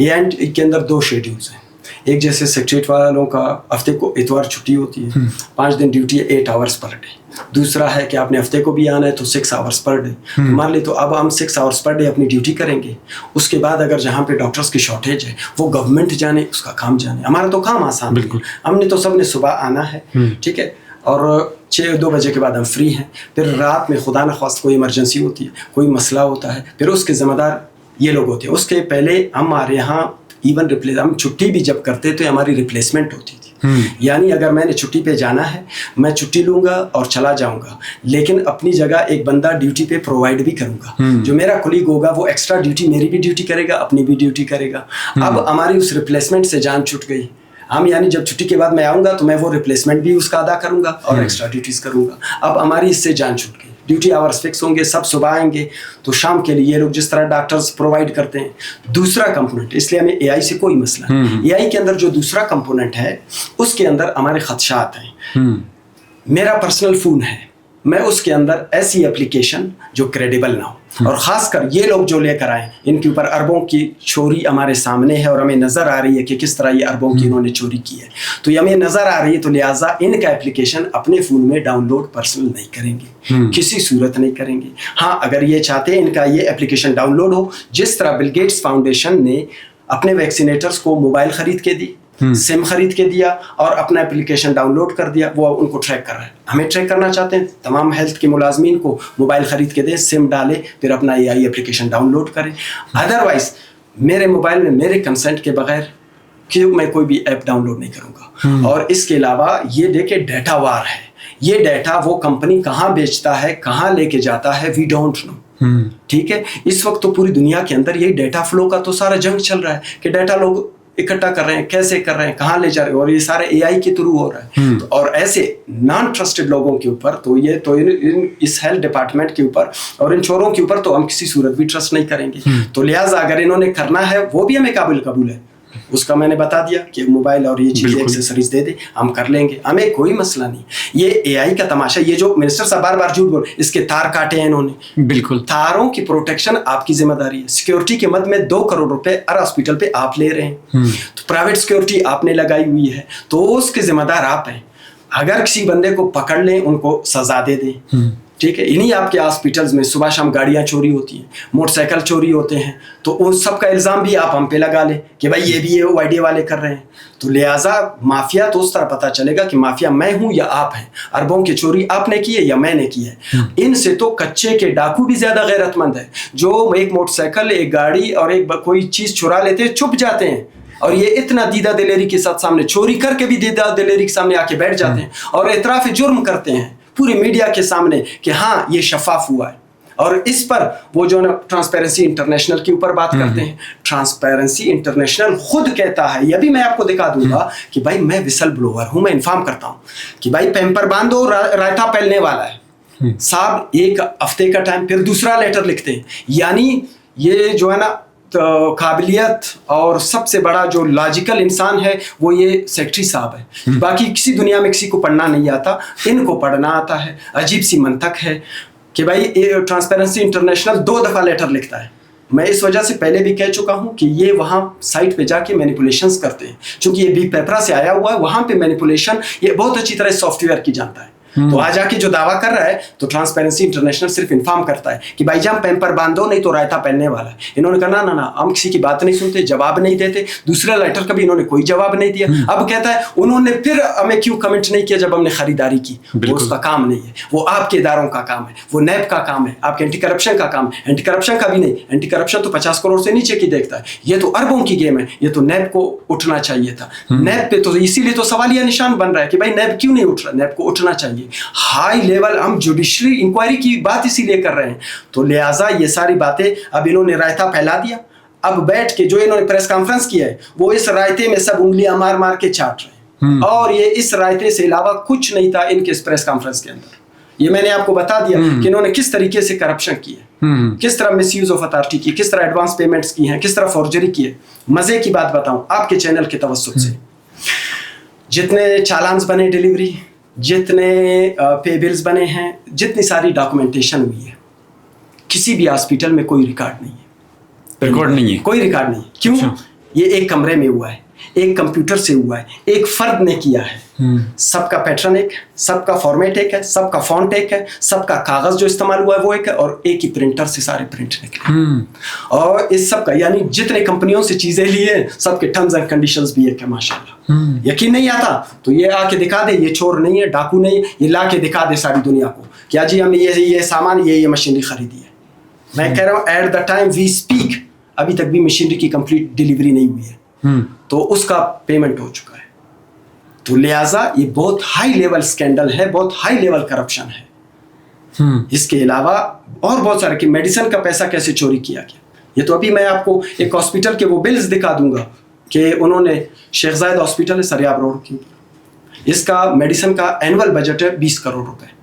[SPEAKER 1] AI के अंदर 2 शेड्यूल्स हैं. एक जैसे सेक्रेटरीट वालों का हफ्ते को इतवार छुट्टी होती है, 5 दिन ड्यूटी है, 8 आवर्स पर डे. दूसरा है कि आपने हफ्ते को भी आना है तो 6 आवर्स पर डे. मान ले तो अब हम 6 आवर्स पर डे अपनी ड्यूटी करेंगे. उसके बाद अगर जहाँ पे डॉक्टर्स की शॉर्टेज है वो गवर्नमेंट जाने, उसका काम जाने. हमारा तो काम आसान है. हमने तो सबने सुबह आना है, ठीक है, और 6-2 बजे के बाद हम फ्री हैं. फिर रात में खुदा न ख्वास्त कोई इमरजेंसी होती है, कोई मसला होता है, फिर उसके ज़िम्मेदार ये लोग होते हैं. उसके पहले हमारे यहाँ इवन हम छुट्टी भी जब करते तो हमारी रिप्लेसमेंट होती थी. यानी अगर मैंने छुट्टी पे जाना है, मैं छुट्टी लूँगा और चला जाऊँगा, लेकिन अपनी जगह एक बंदा ड्यूटी पे प्रोवाइड भी करूँगा. जो मेरा कोलीग होगा वो एक्स्ट्रा ड्यूटी, मेरी भी ड्यूटी करेगा, अपनी भी ड्यूटी करेगा. अब हमारी उस रिप्लेसमेंट से जान छूट गई. हम यानी जब छुट्टी के बाद मैं आऊँगा तो मैं वो रिप्लेसमेंट भी उसका अदा करूँगा और एक्स्ट्रा ड्यूटीज़ करूँगा. अब हमारी इससे जान छूट गई. ड्यूटी आवर्स फिक्स होंगे, सब सुबह आएंगे तो शाम के लिए ये लोग जिस तरह डॉक्टर्स प्रोवाइड करते हैं. दूसरा कंपोनेंट, इसलिए हमें AI से कोई मसला नहीं. AI के अंदर जो दूसरा कंपोनेंट है उसके अंदर हमारे खदशात हैं. मेरा पर्सनल फ़ोन है, मैं उसके अंदर ऐसी एप्लीकेशन जो क्रेडिबल ना हो, और ख़ासकर ये लोग जो लेकर आए इनके ऊपर अरबों की चोरी हमारे सामने है और हमें नज़र आ रही है कि किस तरह ये अरबों की इन्होंने चोरी की है. तो ये हमें नज़र आ रही है, तो लिहाजा इनका एप्लीकेशन अपने फ़ोन में डाउनलोड पर्सनल नहीं करेंगे, किसी सूरत नहीं करेंगे. हाँ, अगर ये चाहते हैं इनका ये एप्लीकेशन डाउनलोड हो, जिस तरह बिल गेट्स फाउंडेशन ने अपने वैक्सीनेटर्स को मोबाइल ख़रीद के दी, सिम खरीद के दिया और अपना एप्लीकेशन डाउनलोड कर दिया, वो उनको ट्रैक कर रहा है. हमें ट्रैक करना चाहते हैं, तमाम हेल्थ के मुलाजमीन को मोबाइल ख़रीद के दें, सिम डालें, फिर अपना AI एप्लीकेशन डाउनलोड करें. अदरवाइज़ मेरे मोबाइल में मेरे कंसेंट के बगैर कि मैं कोई भी ऐप डाउनलोड नहीं करूँगा. और इसके अलावा ये देखिए डाटा वार है. ये डाटा वो कंपनी कहाँ बेचता है, कहाँ लेके जाता है, वी डोंट नो. ठीक है, इस वक्त तो पूरी दुनिया के अंदर यही डाटा फ्लो का तो सारा जंग चल रहा है कि डाटा लोग इकट्ठा कर रहे हैं, कैसे कर रहे हैं, कहाँ ले जा रहे हैं, और ये सारे AI के थ्रू हो रहा है. तो और ऐसे नॉन ट्रस्टेड लोगों के ऊपर तो ये तो इस हेल्थ डिपार्टमेंट के ऊपर और इन चोरों के ऊपर तो हम किसी सूरत भी ट्रस्ट नहीं करेंगे. तो लिहाजा अगर इन्होंने करना है वो भी हमें काबिल कबूल है. उसका मैंने बता दिया कि मोबाइल और ये चीज़ें एक्सेसरीज दे दे, हम कर लेंगे, हमें कोई मसला नहीं. ये AI का तमाशा, ये जो मिनिस्टर साहब बार बार झूठ बोल, इसके तार काटे हैं इन्होंने. बिल्कुल, तारों की प्रोटेक्शन आपकी जिम्मेदारी है. सिक्योरिटी के मद में 2 करोड़ रुपए हर हॉस्पिटल पे आप ले रहे हैं, तो प्राइवेट सिक्योरिटी आपने लगाई हुई है, तो उसके जिम्मेदार आप हैं. अगर किसी बंदे को पकड़ लें, उनको सजा दे दें. ठीक है, इन्हीं आपके हॉस्पिटल्स में सुबह शाम गाड़ियाँ चोरी होती हैं, मोटरसाइकिल चोरी होते हैं, तो उन सब का इल्ज़ाम भी आप हम पे लगा लें कि भाई ये भी ये YDA वाले कर रहे हैं. तो लिहाजा माफिया तो उस तरह पता चलेगा कि माफिया मैं हूँ या आप हैं. अरबों की चोरी आपने की है या मैंने की है. इनसे तो कच्चे के डाकू भी ज़्यादा गैरतमंद है, जो एक मोटरसाइकिल, एक गाड़ी और एक कोई चीज़ चुरा लेते हैं, छुप जाते हैं, और ये इतना दीदा दिलेरी के साथ सामने चोरी करके भी दीदा दिलेरी के सामने आके बैठ जाते हैं और इतराफ़ जुर्म करते हैं पूरी मीडिया के सामने कि हाँ ये शफाफ हुआ है. और इस पर वो जो ना ट्रांसपेरेंसी इंटरनेशनल के ऊपर बात करते हैं, ट्रांसपेरेंसी इंटरनेशनल खुद कहता है, ये भी मैं आपको दिखा दूंगा कि भाई मैं विसल ब्लोअर हूँ, मैं इन्फॉर्म करता हूँ कि भाई पैम्पर बांधो, रायता फैलने वाला है. साहब 1 हफ्ते का टाइम, फिर दूसरा लेटर लिखते हैं. यानी ये जो है ना तो काबिलियत और सबसे बड़ा जो लॉजिकल इंसान है वो ये सेक्रेटरी साहब है. बाकी किसी दुनिया में किसी को पढ़ना नहीं आता, इनको पढ़ना आता है. अजीब सी मंतक है कि भाई ट्रांसपेरेंसी इंटरनेशनल 2 दफ़ा लेटर लिखता है. मैं इस वजह से पहले भी कह चुका हूँ कि ये वहाँ साइट पे जाके मैनिपुलेशंस करते हैं, क्योंकि ये बिग पेपरा से आया हुआ है. वहाँ पे मैनिपुलेशन ये बहुत अच्छी तरह सॉफ्टवेयर की जानता है. تو آج آ کے جو دعویٰ کر رہا ہے تو ٹرانسپیرنسی انٹرنیشنل صرف انفارم کرتا ہے کہ بھائی جان پیمپر باندھو نہیں تو رائتا پہننے والا ہے. انہوں نے کہا نا ہم کسی کی بات نہیں سنتے, جواب نہیں دیتے. دوسرے لیٹر کا بھی انہوں نے کوئی جواب نہیں دیا. اب کہتا ہے انہوں نے پھر ہمیں کیوں کمنٹ نہیں کیا جب ہم نے خریداری کی. وہ اس کا کام نہیں ہے, وہ آپ کے اداروں کا کام ہے, وہ نیب کا کام ہے, آپ کے اینٹی کرپشن کا کام ہے. اینٹی کرپشن کا بھی نہیں, اینٹی کرپشن تو 50 کروڑ سے نیچے کی دیکھتا ہے, یہ تو اربوں کی گیم ہے. یہ تو نیب کو اٹھنا چاہیے تھا. نیب پہ تو اسی لیے تو سوالیہ نشان بن رہا ہے کہ بھائی نیب کیوں نہیں اٹھ رہا. نیب کو اٹھنا چاہیے. ہائی لیول ہم جوڈیشری انکوائری کی بات اسی لیے کر رہے ہیں. تو لہٰذا یہ ساری باتیں اب انہوں نے رائتا پھیلا دیا. اب بیٹھ کے جو انہوں نے پریس کانفرنس کیا ہے وہ اس رائتے میں سب انگلیاں مار مار کے چاٹ رہے ہیں, اور یہ اس رائتے سے علاوہ کچھ نہیں تھا ان کے اس پریس کانفرنس کے اندر. یہ میں نے آپ کو بتا دیا کہ انہوں نے کس طریقے سے کرپشن کی ہے, کس طرح مس یوز آف اتھارٹی کی, کس طرح ایڈوانس پیمنٹس کی ہیں, کس طرح فورجری کی ہے. مزے کی بات بتاؤں آپ کے چینل کے توسط سے, جتنے چالانس بنے ڈیلیوری, جتنے پے بلز بنے ہیں, جتنی ساری ڈاکومنٹیشن ہوئی ہے, کسی بھی ہاسپٹل میں کوئی ریکارڈ نہیں ہے.
[SPEAKER 2] ریکارڈ نہیں ہے,
[SPEAKER 1] کوئی ریکارڈ نہیں. کیوں؟ یہ ایک کمرے میں ہوا ہے, ایک کمپیوٹر سے ہوا ہے, ایک فرد نے کیا ہے. سب کا پیٹرن ایک ہے, سب کا فارمیٹ ایک ہے, سب کا فونٹ ایک ہے, سب کا کاغذ جو استعمال ہوا ہے وہ ایک ہے, اور ایک ہی پرنٹر سے سارے پرنٹ نکلے. اور اس سب کا یعنی جتنے کمپنیوں سے چیزیں لی ہیں سب کے ٹرمز اینڈ کنڈیشنز بھی ایک ہے. ماشاءاللہ یقین نہیں آتا تو یہ آ کے دکھا دے یہ چور نہیں ہے, ڈاکو نہیں ہے, یہ لا کے دکھا دے ساری دنیا کو کیا جی ہم یہ سامان یہ مشینری خریدی ہے. میں کہہ رہا ہوں at the time we speak ابھی تک بھی مشینری کی کمپلیٹ ڈیلیوری نہیں ہوئی ہے, تو اس کا پیمنٹ ہو چکا ہے. تو لہٰذا یہ بہت ہائی لیول سکینڈل ہے, بہت ہائی لیول کرپشن ہے. اس کے علاوہ اور بہت سارے کہ میڈیسن کا پیسہ کیسے چوری کیا گیا. یہ تو ابھی میں آپ کو ایک ہاسپٹل کے وہ بلز دکھا دوں گا کہ انہوں نے شیخ زائد ہاسپٹل ہے سریاب روڈ کے اوپر, اس کا میڈیسن کا اینول بجٹ ہے 20 کروڑ روپے.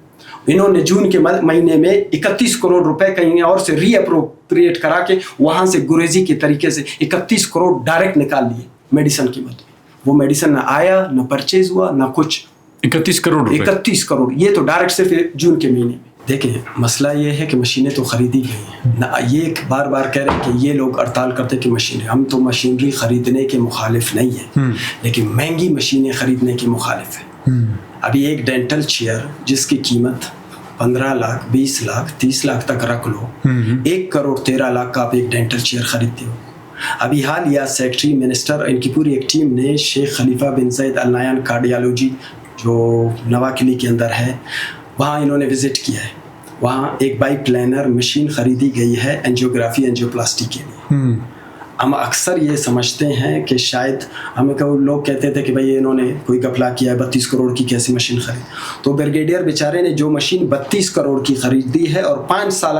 [SPEAKER 1] انہوں نے جون کے مہینے میں 31 کروڑ روپے کہیں اور سے ری اپروپریٹ کرا کے وہاں سے گریزی کے طریقے سے 31 کروڑ ڈائریکٹ نکال لیے میڈیسن کی مدد. وہ میڈیسن نہ آیا, نہ پرچیز ہوا, نہ کچھ.
[SPEAKER 2] 31 کروڑ
[SPEAKER 1] 31 کروڑ یہ تو ڈائریکٹ صرف جون کے مہینے میں. دیکھیں مسئلہ یہ ہے کہ مشینیں تو خریدی گئی ہیں نہ, یہ بار بار کہہ رہے ہیں کہ یہ لوگ ہڑتال کرتے کہ مشینیں, ہم تو مشینری خریدنے کے مخالف نہیں ہیں, لیکن مہنگی مشینیں خریدنے کے مخالف ہیں. ابھی ایک ڈینٹل چیئر جس کی قیمت 15 لاکھ 20 لاکھ 30 لاکھ تک رکھ لو, 1 کروڑ 13 لاکھ کا آپ ایک ڈینٹل چیئر خریدتے ہو. ابھی حالیہ سیکٹری منسٹر ان کی پوری ایک ٹیم نے شیخ خلیفہ بن زید ال نہیان کارڈیالوجی جو نواکلی کے اندر ہے وہاں انہوں نے وزٹ کیا ہے. وہاں ایک بائی پلینر مشین خریدی گئی ہے اینجیوگرافی اینجیوپلاسٹی کے لیے. ہم اکثر یہ سمجھتے ہیں کہ شاید ہمیں لوگ کہتے تھے کہ بھئی انہوں نے کوئی گھپلا کیا ہے 32 کروڑ کی کیسی مشین خرید. تو بریگیڈیئر بیچارے نے جو مشین 32 کروڑ کی خریدی ہے اور 5 سالہ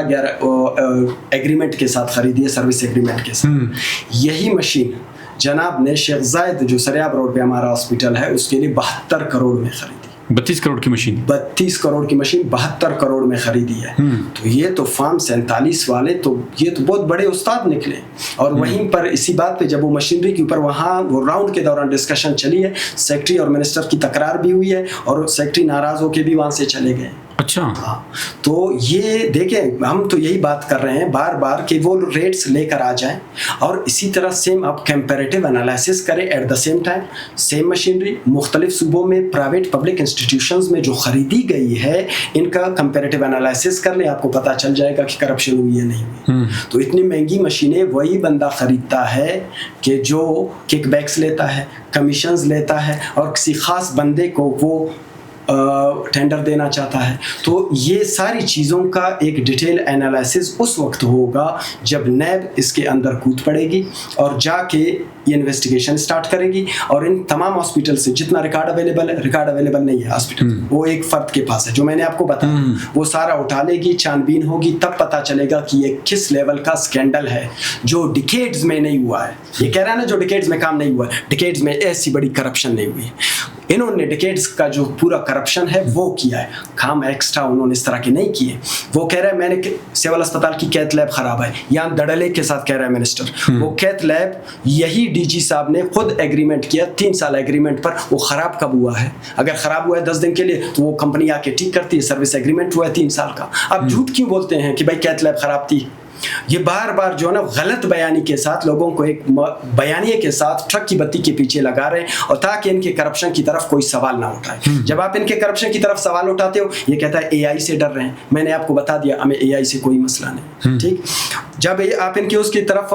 [SPEAKER 1] ایگریمنٹ کے ساتھ خریدی ہے, سروس ایگریمنٹ کے ساتھ, یہی مشین جناب نے شیخ زائد جو سریاب روڈ پہ ہمارا ہاسپٹل ہے اس کے لیے 72 کروڑ میں خریدی.
[SPEAKER 2] 32 کروڑ کی مشین
[SPEAKER 1] 32 کروڑ کی مشین 72 کروڑ میں خریدی ہے. تو یہ تو فارم 47 والے تو یہ تو بہت بڑے استاد نکلے. اور وہیں پر اسی بات پہ جب وہ مشینری کے اوپر وہاں وہ راؤنڈ کے دوران ڈسکشن چلی ہے, سیکٹری اور منسٹر کی تکرار بھی ہوئی ہے اور سیکٹری ناراض ہو کے بھی وہاں سے چلے گئے.
[SPEAKER 2] اچھا
[SPEAKER 1] ہاں, تو یہ دیکھیں ہم تو یہی بات کر رہے ہیں بار بار کہ وہ ریٹس لے کر آ جائیں اور اسی طرح سیم آپ کمپیریٹیو انالیسس کریں. At the same time same machinery مختلف صوبوں میں پرائیویٹ پبلک انسٹیٹیوشنز میں جو خریدی گئی ہے ان کا کمپیریٹیو انالیسس کر لیں, آپ کو پتہ چل جائے گا کہ کرپشن ہوئی ہے نہیں ہوئی. تو اتنی مہنگی مشینیں وہی بندہ خریدتا ہے کہ جو کک بیکس لیتا ہے, کمیشنز لیتا ہے اور کسی خاص بندے کو وہ ٹینڈر دینا چاہتا ہے. تو یہ ساری چیزوں کا ایک ڈیٹیل انالیسس اس وقت ہوگا جب نیب اس کے اندر کود پڑے گی اور جا کے یہ انویسٹیگیشن سٹارٹ کرے گی. اور ان تمام ہاسپٹل سے جتنا ریکارڈ اویلیبل ہے, ریکارڈ اویلیبل نہیں ہے ہاسپٹل, وہ ایک فرد کے پاس ہے جو میں نے آپ کو بتایا, وہ سارا اٹھا لے گی, چھان بین ہوگی, تب پتہ چلے گا کہ یہ کس لیول کا اسکینڈل ہے جو ڈیکیڈز میں نہیں ہوا ہے. یہ کہہ رہا ہے نا جو ڈیکیڈز میں کام نہیں ہوا ہے, ڈیکیڈز میں ایسی بڑی کرپشن نہیں ہوئی. انہوں نے ڈیکیڈز کا جو پورا کرپشن ہے وہ کیا ہے, کام ایکسٹرا انہوں نے اس طرح کے نہیں کیے. وہ کہہ رہا ہے میں نے سول اسپتال کی کیتھ لیب خراب ہے, یہاں دڑلے کے ساتھ کہہ رہا ہے منسٹر, وہ کیتھ لیب یہی ڈی جی صاحب نے خود ایگریمنٹ کیا 3 سال ایگریمنٹ پر. وہ خراب کب ہوا ہے؟ اگر خراب ہوا ہے 10 دن کے لیے تو وہ کمپنی آ کے ٹھیک کرتی ہے, سروس ایگریمنٹ ہوا ہے 3 سال کا. آپ جھوٹ کیوں بولتے ہیں کہ بھائی کیتھ لیب خراب تھی؟ ये बार बार जो है ना गलत बयानी के साथ लोगों को एक बयानिए के साथ ट्रक की बत्ती के पीछे लगा रहे हैं, और ताकि इनके करप्शन की तरफ कोई सवाल ना उठाए। जब आप इनके करप्शन की तरफ सवाल उठाते हो, ये कहता है AI से डर रहे हैं। मैंने आपको बता दिया, हमें AI से कोई मसला नहीं, ठीक। जब आप इनके उसकी तरफ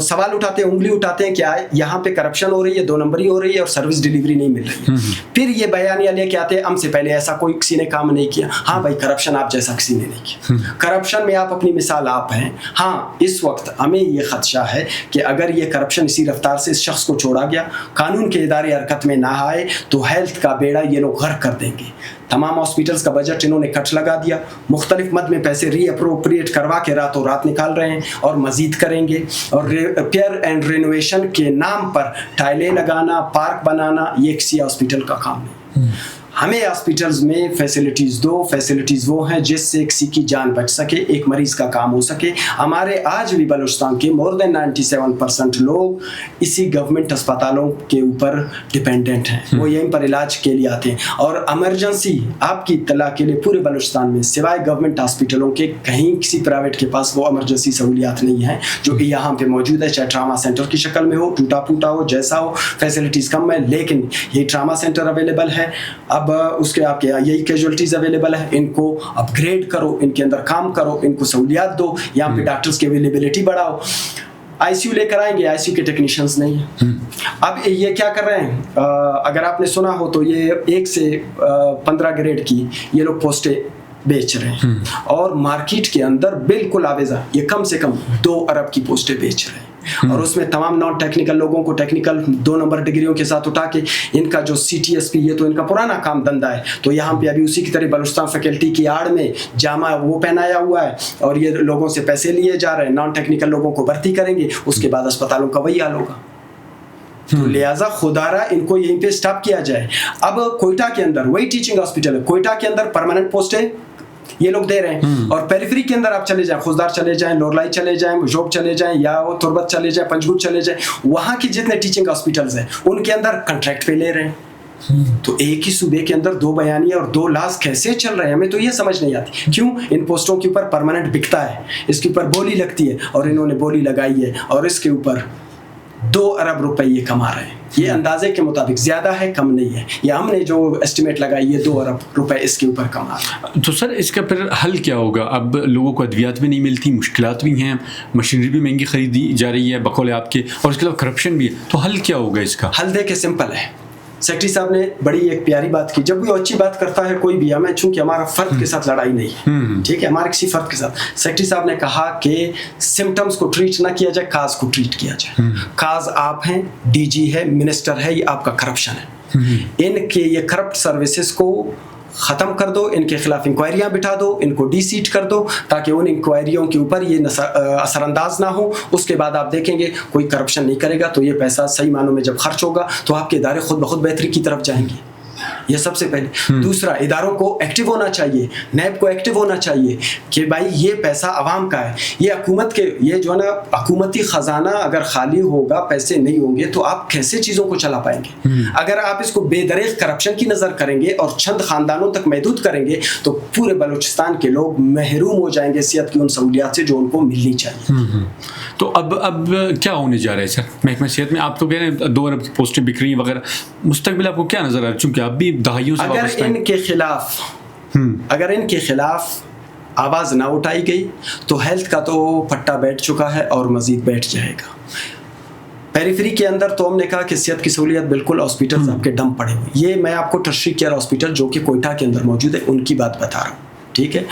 [SPEAKER 1] सवाल उठाते हैं, उंगली उठाते हैं, क्या यहाँ पे करप्शन हो रही है, 2 नंबरी हो रही है और सर्विस डिलीवरी नहीं मिल रही है, फिर ये बयानिया लेके आते हैं, हमसे पहले ऐसा कोई किसी ने काम नहीं किया। हाँ भाई, करप्शन आप जैसा किसी ने नहीं किया, करप्शन में आप अपनी मिसाल आप हैं। हाँ, इस वक्त हमें ये खदशा है कि अगर ये करप्शन इसी रफ्तार से इस शख्स को छोड़ा गया, कानून के इदारे हरकत में ना आए, तो हेल्थ का बेड़ा ये लोग गर्क कर देंगे। तमाम हॉस्पिटल्स का बजट इन्होंने कट लगा दिया, मुख्तलिफ मद में पैसे रीअप्रोप्रिएट करवा के रातों रात निकाल रहे हैं, और मजीद करेंगे। और रिपेयर एंड रिनोवेशन के नाम पर टाइलें लगाना, पार्क बनाना, ये किसी हॉस्पिटल का काम नहीं। हमें हॉस्पिटल्स में फैसिलिटीज़ दो, फैसिलिटीज़ वो हैं जिससे किसी की जान बच सके, एक मरीज़ का काम हो सके। हमारे आज भी बलूचिस्तान के मोर देन 97% लोग इसी गवर्नमेंट अस्पतालों के ऊपर डिपेंडेंट हैं, वो यहीं पर इलाज के लिए आते हैं। और एमरजेंसी आपकी इत्तला के लिए पूरे बलूचिस्तान में सिवाय गवर्नमेंट हॉस्पिटलों के कहीं किसी प्राइवेट के पास वो एमरजेंसी सहूलियात नहीं हैं जो यहाँ पे मौजूद है, चाहे ट्रामा सेंटर की शक्ल में हो, टूटा फूटा हो, जैसा हो, फैसिलिटीज़ कम है, लेकिन ये ट्रामा सेंटर अवेलेबल है। अब उसके आपके यही कैजुअलिटीज़ अवेलेबल है, इनको अपग्रेड करो, इनके अंदर काम करो, इनको सहूलियात दो, यहाँ पे डॉक्टर्स की अवेलेबिलिटी बढ़ाओ। ICU लेकर आएंगे, ICU के टेक्नीशियंस नहीं है। अब ये क्या कर रहे हैं, अगर आपने सुना हो तो ये 1 से 15 ग्रेड की ये लोग पोस्टें बेच रहे हैं, और मार्केट के अंदर बिल्कुल आवेजा ये कम से कम 2 अरब की पोस्टें बेच रहे हैं। और उसमें तमाम नॉन टेक्निकल लोगों को टेक्निकल 2 नंबर डिग्रियों के साथ उठा के इनका जो CTSP, ये तो इनका पुराना काम धंधा है, तो यहाँ पे अभी उसी की तरह बलूचिस्तान फैकल्टी की आड़ में जामा वो पहनाया हुआ है, और ये लोगों से पैसे लिए जा रहे हैं, नॉन टेक्निकल लोगों को भर्ती करेंगे, उसके बाद अस्पतालों का वही हाल होगा। तो लिहाजा खुदारा इनको यहीं पे स्टॉप किया जाए। अब कोयटा के अंदर वही टीचिंग हॉस्पिटल है, कोयटा के अंदर परमानेंट पोस्टें ये लोग दे रहे हैं, और पेरिफेरी के अंदर आप चले जाएं, खुजदार चले जाएं, लोरलाई चले जाएं, जोब चले जाएं, या तुरबत चले जाएं, पंजगुट चले जाएं, वहाँ के जितने टीचिंग हॉस्पिटल्स हैं उनके अंदर कॉन्ट्रैक्ट पे ले रहे हैं। तो एक ही सूबे के अंदर 2 बयानिया और 2 लाश कैसे चल रहे हैं, हमें तो ये समझ नहीं आती। क्यों इन पोस्टों के ऊपर परमानेंट बिकता है, इसके ऊपर बोली लगती है, और इन्होंने बोली लगाई है, और इसके ऊपर 2 अरब रुपए ये कमा रहे हैं। ये अंदाजे के मुताबिक ज़्यादा है, कम नहीं है, या हमने जो एस्टिमेट लगाई है 2 अरब रुपए इसके ऊपर कमा रहे हैं।
[SPEAKER 2] तो सर इसका फिर हल क्या होगा? अब लोगों को अद्वियात भी नहीं मिलती, मुश्किलात भी हैं, मशीनरी भी महंगी खरीदी जा रही है बकौल आपके, और इसके अलावा करप्शन भी है, तो हल क्या होगा इसका?
[SPEAKER 1] हल देखिए सिंपल है। सेक्रेटरी साहब ने बड़ी एक प्यारी बात की, जब भी अच्छी बात करता है कोई भी, हमें चूंकि हमारा फर्द के साथ लड़ाई नहीं है, ठीक है, हमारे किसी फर्द के साथ, सेक्रेटरी साहब ने कहा कि सिम्टम्स को ट्रीट ना किया जाए, काज को ट्रीट किया जाए। काज आप हैं, DG है, मिनिस्टर है, ये आपका करप्शन है। इनके ये करप्ट सर्विसेज को ख़त्म कर दो, इनके खिलाफ इंक्वायरियाँ बिठा दो, इनको डिसीट कर दो, ताकि उन इंक्वायरियों के ऊपर ये असरअंदाज ना हो। उसके बाद आप देखेंगे कोई करप्शन नहीं करेगा, तो ये पैसा सही मानों में जब खर्च होगा तो आपके इदारे खुद ब खुद बेहतरी की तरफ जाएंगे। ये सबसे पहले। दूसरा, इदारों को एक्टिव होना चाहिए, नैब को एक्टिव होना चाहिए कि भाई ये पैसा आवाम का है, ये हुकूमत के, ये जो है ना हुकूमती ख़जाना अगर खाली होगा, पैसे नहीं होंगे, तो आप कैसे चीज़ों को चला पाएंगे? अगर आप इसको बेदरेग करप्शन की नज़र करेंगे और चंद ख़ानदानों तक महदूद करेंगे, तो पूरे बलूचिस्तान के लोग महरूम हो जाएंगे सेहत की उन सहूलियात से जो उनको मिलनी चाहिए।
[SPEAKER 2] तो अब क्या होने जा रहा है सर महकमा सेहत में? आप तो कह रहे हैं 2 अरब पोस्टें बिक रही हैं वगैरह, मुस्तकबिल आपको क्या नज़र आ रहा है? चूँकि आप भी दहाइयों से
[SPEAKER 1] अगर इनके खिलाफ आवाज़ ना उठाई गई तो हेल्थ का तो पट्टा बैठ चुका है और मज़ीद बैठ जाएगा। पेरिफेरी के अंदर तो हमने कहा कि सेहत की सहूलियत बिल्कुल हॉस्पिटल आपके डम पड़े हुए, ये मैं आपको टर्शरी केयर हॉस्पिटल जो कि कोयटा के अंदर मौजूद है उनकी बात बता रहा हूँ, ठीक है।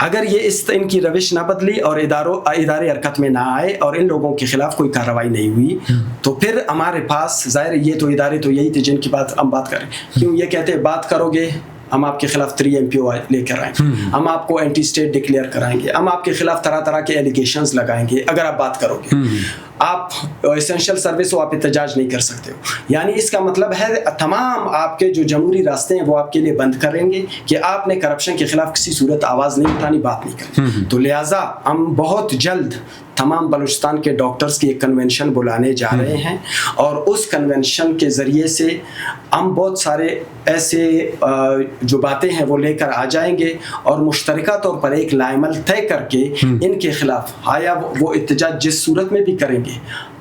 [SPEAKER 1] अगर ये इनकी रविश ना बदली और इदारे हरकत में ना आए और इन लोगों के खिलाफ कोई कार्रवाई नहीं हुई, तो फिर हमारे पास ज़ाहिर ये तो इदारे तो यही थे जिनकी बात हम बात करें। क्यों ये कहते हैं बात करोगे हम आपके खिलाफ 3 MPO लेकर आएंगे, हम आपको एंटी स्टेट डिक्लेयर कराएंगे, हम आपके खिलाफ तरह तरह के एलिगेशंस लगाएंगे अगर आप बात करोगे। आप एसेंशियल सर्विस हो, आप एहतजाज नहीं कर सकते हो। यानी इसका मतलब है तमाम आपके जो जमहूरी रास्ते हैं वो आपके लिए बंद करेंगे कि आपने करप्शन के खिलाफ किसी सूरत आवाज़ नहीं उठानी, बात नहीं करनी। तो लिहाजा हम बहुत जल्द तमाम बलूचिस्तान के डॉक्टर्स की एक कन्वेंशन बुलाने जा रहे हैं और उस कन्वेंशन के ज़रिए से हम बहुत सारे ऐसे जो बातें हैं वो लेकर आ जाएंगे और मुश्तरका तौर पर एक लाइमल तय करके इनके ख़िलाफ़ आया वो एहतजाज जिस सूरत में भी करेंगे,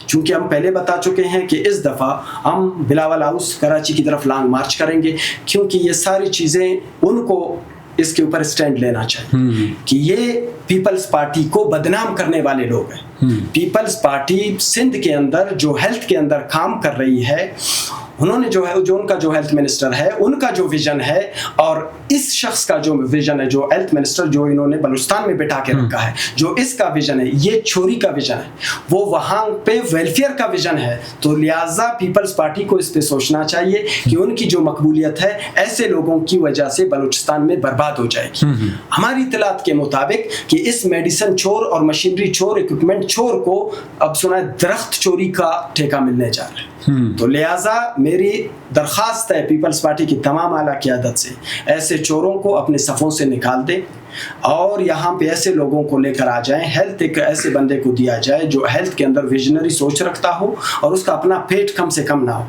[SPEAKER 1] चूँकि हम पहले बता चुके हैं कि इस दफ़ा हम बिलावल हाउस कराची की तरफ लॉन्ग मार्च करेंगे, क्योंकि ये सारी चीज़ें उनको इसके ऊपर स्टैंड लेना चाहिए कि ये पीपल्स पार्टी को बदनाम करने वाले लोग हैं। पीपल्स पार्टी सिंध के अंदर जो हेल्थ के अंदर काम कर रही है, उन्होंने जो है जो उनका जो हेल्थ मिनिस्टर है उनका जो विज़न है और इस शख्स का जो विज़न है, जो हेल्थ मिनिस्टर जो इन्होंने बलूचिस्तान में बिठा के रखा है, जो इसका विज़न है, ये चोरी का विज़न है, वो वहाँ पे वेलफेयर का विज़न है। तो लिहाजा पीपल्स पार्टी को इस पे सोचना चाहिए कि उनकी जो मकबूलियत है ऐसे लोगों की वजह से बलूचिस्तान में बर्बाद हो जाएगी। हमारी इत्तलात के मुताबिक कि इस मेडिसिन चोर और मशीनरी चोर, इक्विपमेंट चोर को अब सुना है दरख्त चोरी का ठेका मिलने जा रहा है। तो लिहाजा मेरी दरख्वास्त है पीपल्स पार्टी की तमाम आला क़यादत से, ऐसे चोरों को अपने सफ़ों से निकाल दें और यहाँ पे ऐसे लोगों को लेकर आ जाएं। हेल्थ एक ऐसे बंदे को दिया जाए जो हेल्थ के अंदर विजनरी सोच रखता हो और उसका अपना पेट कम से कम ना हो।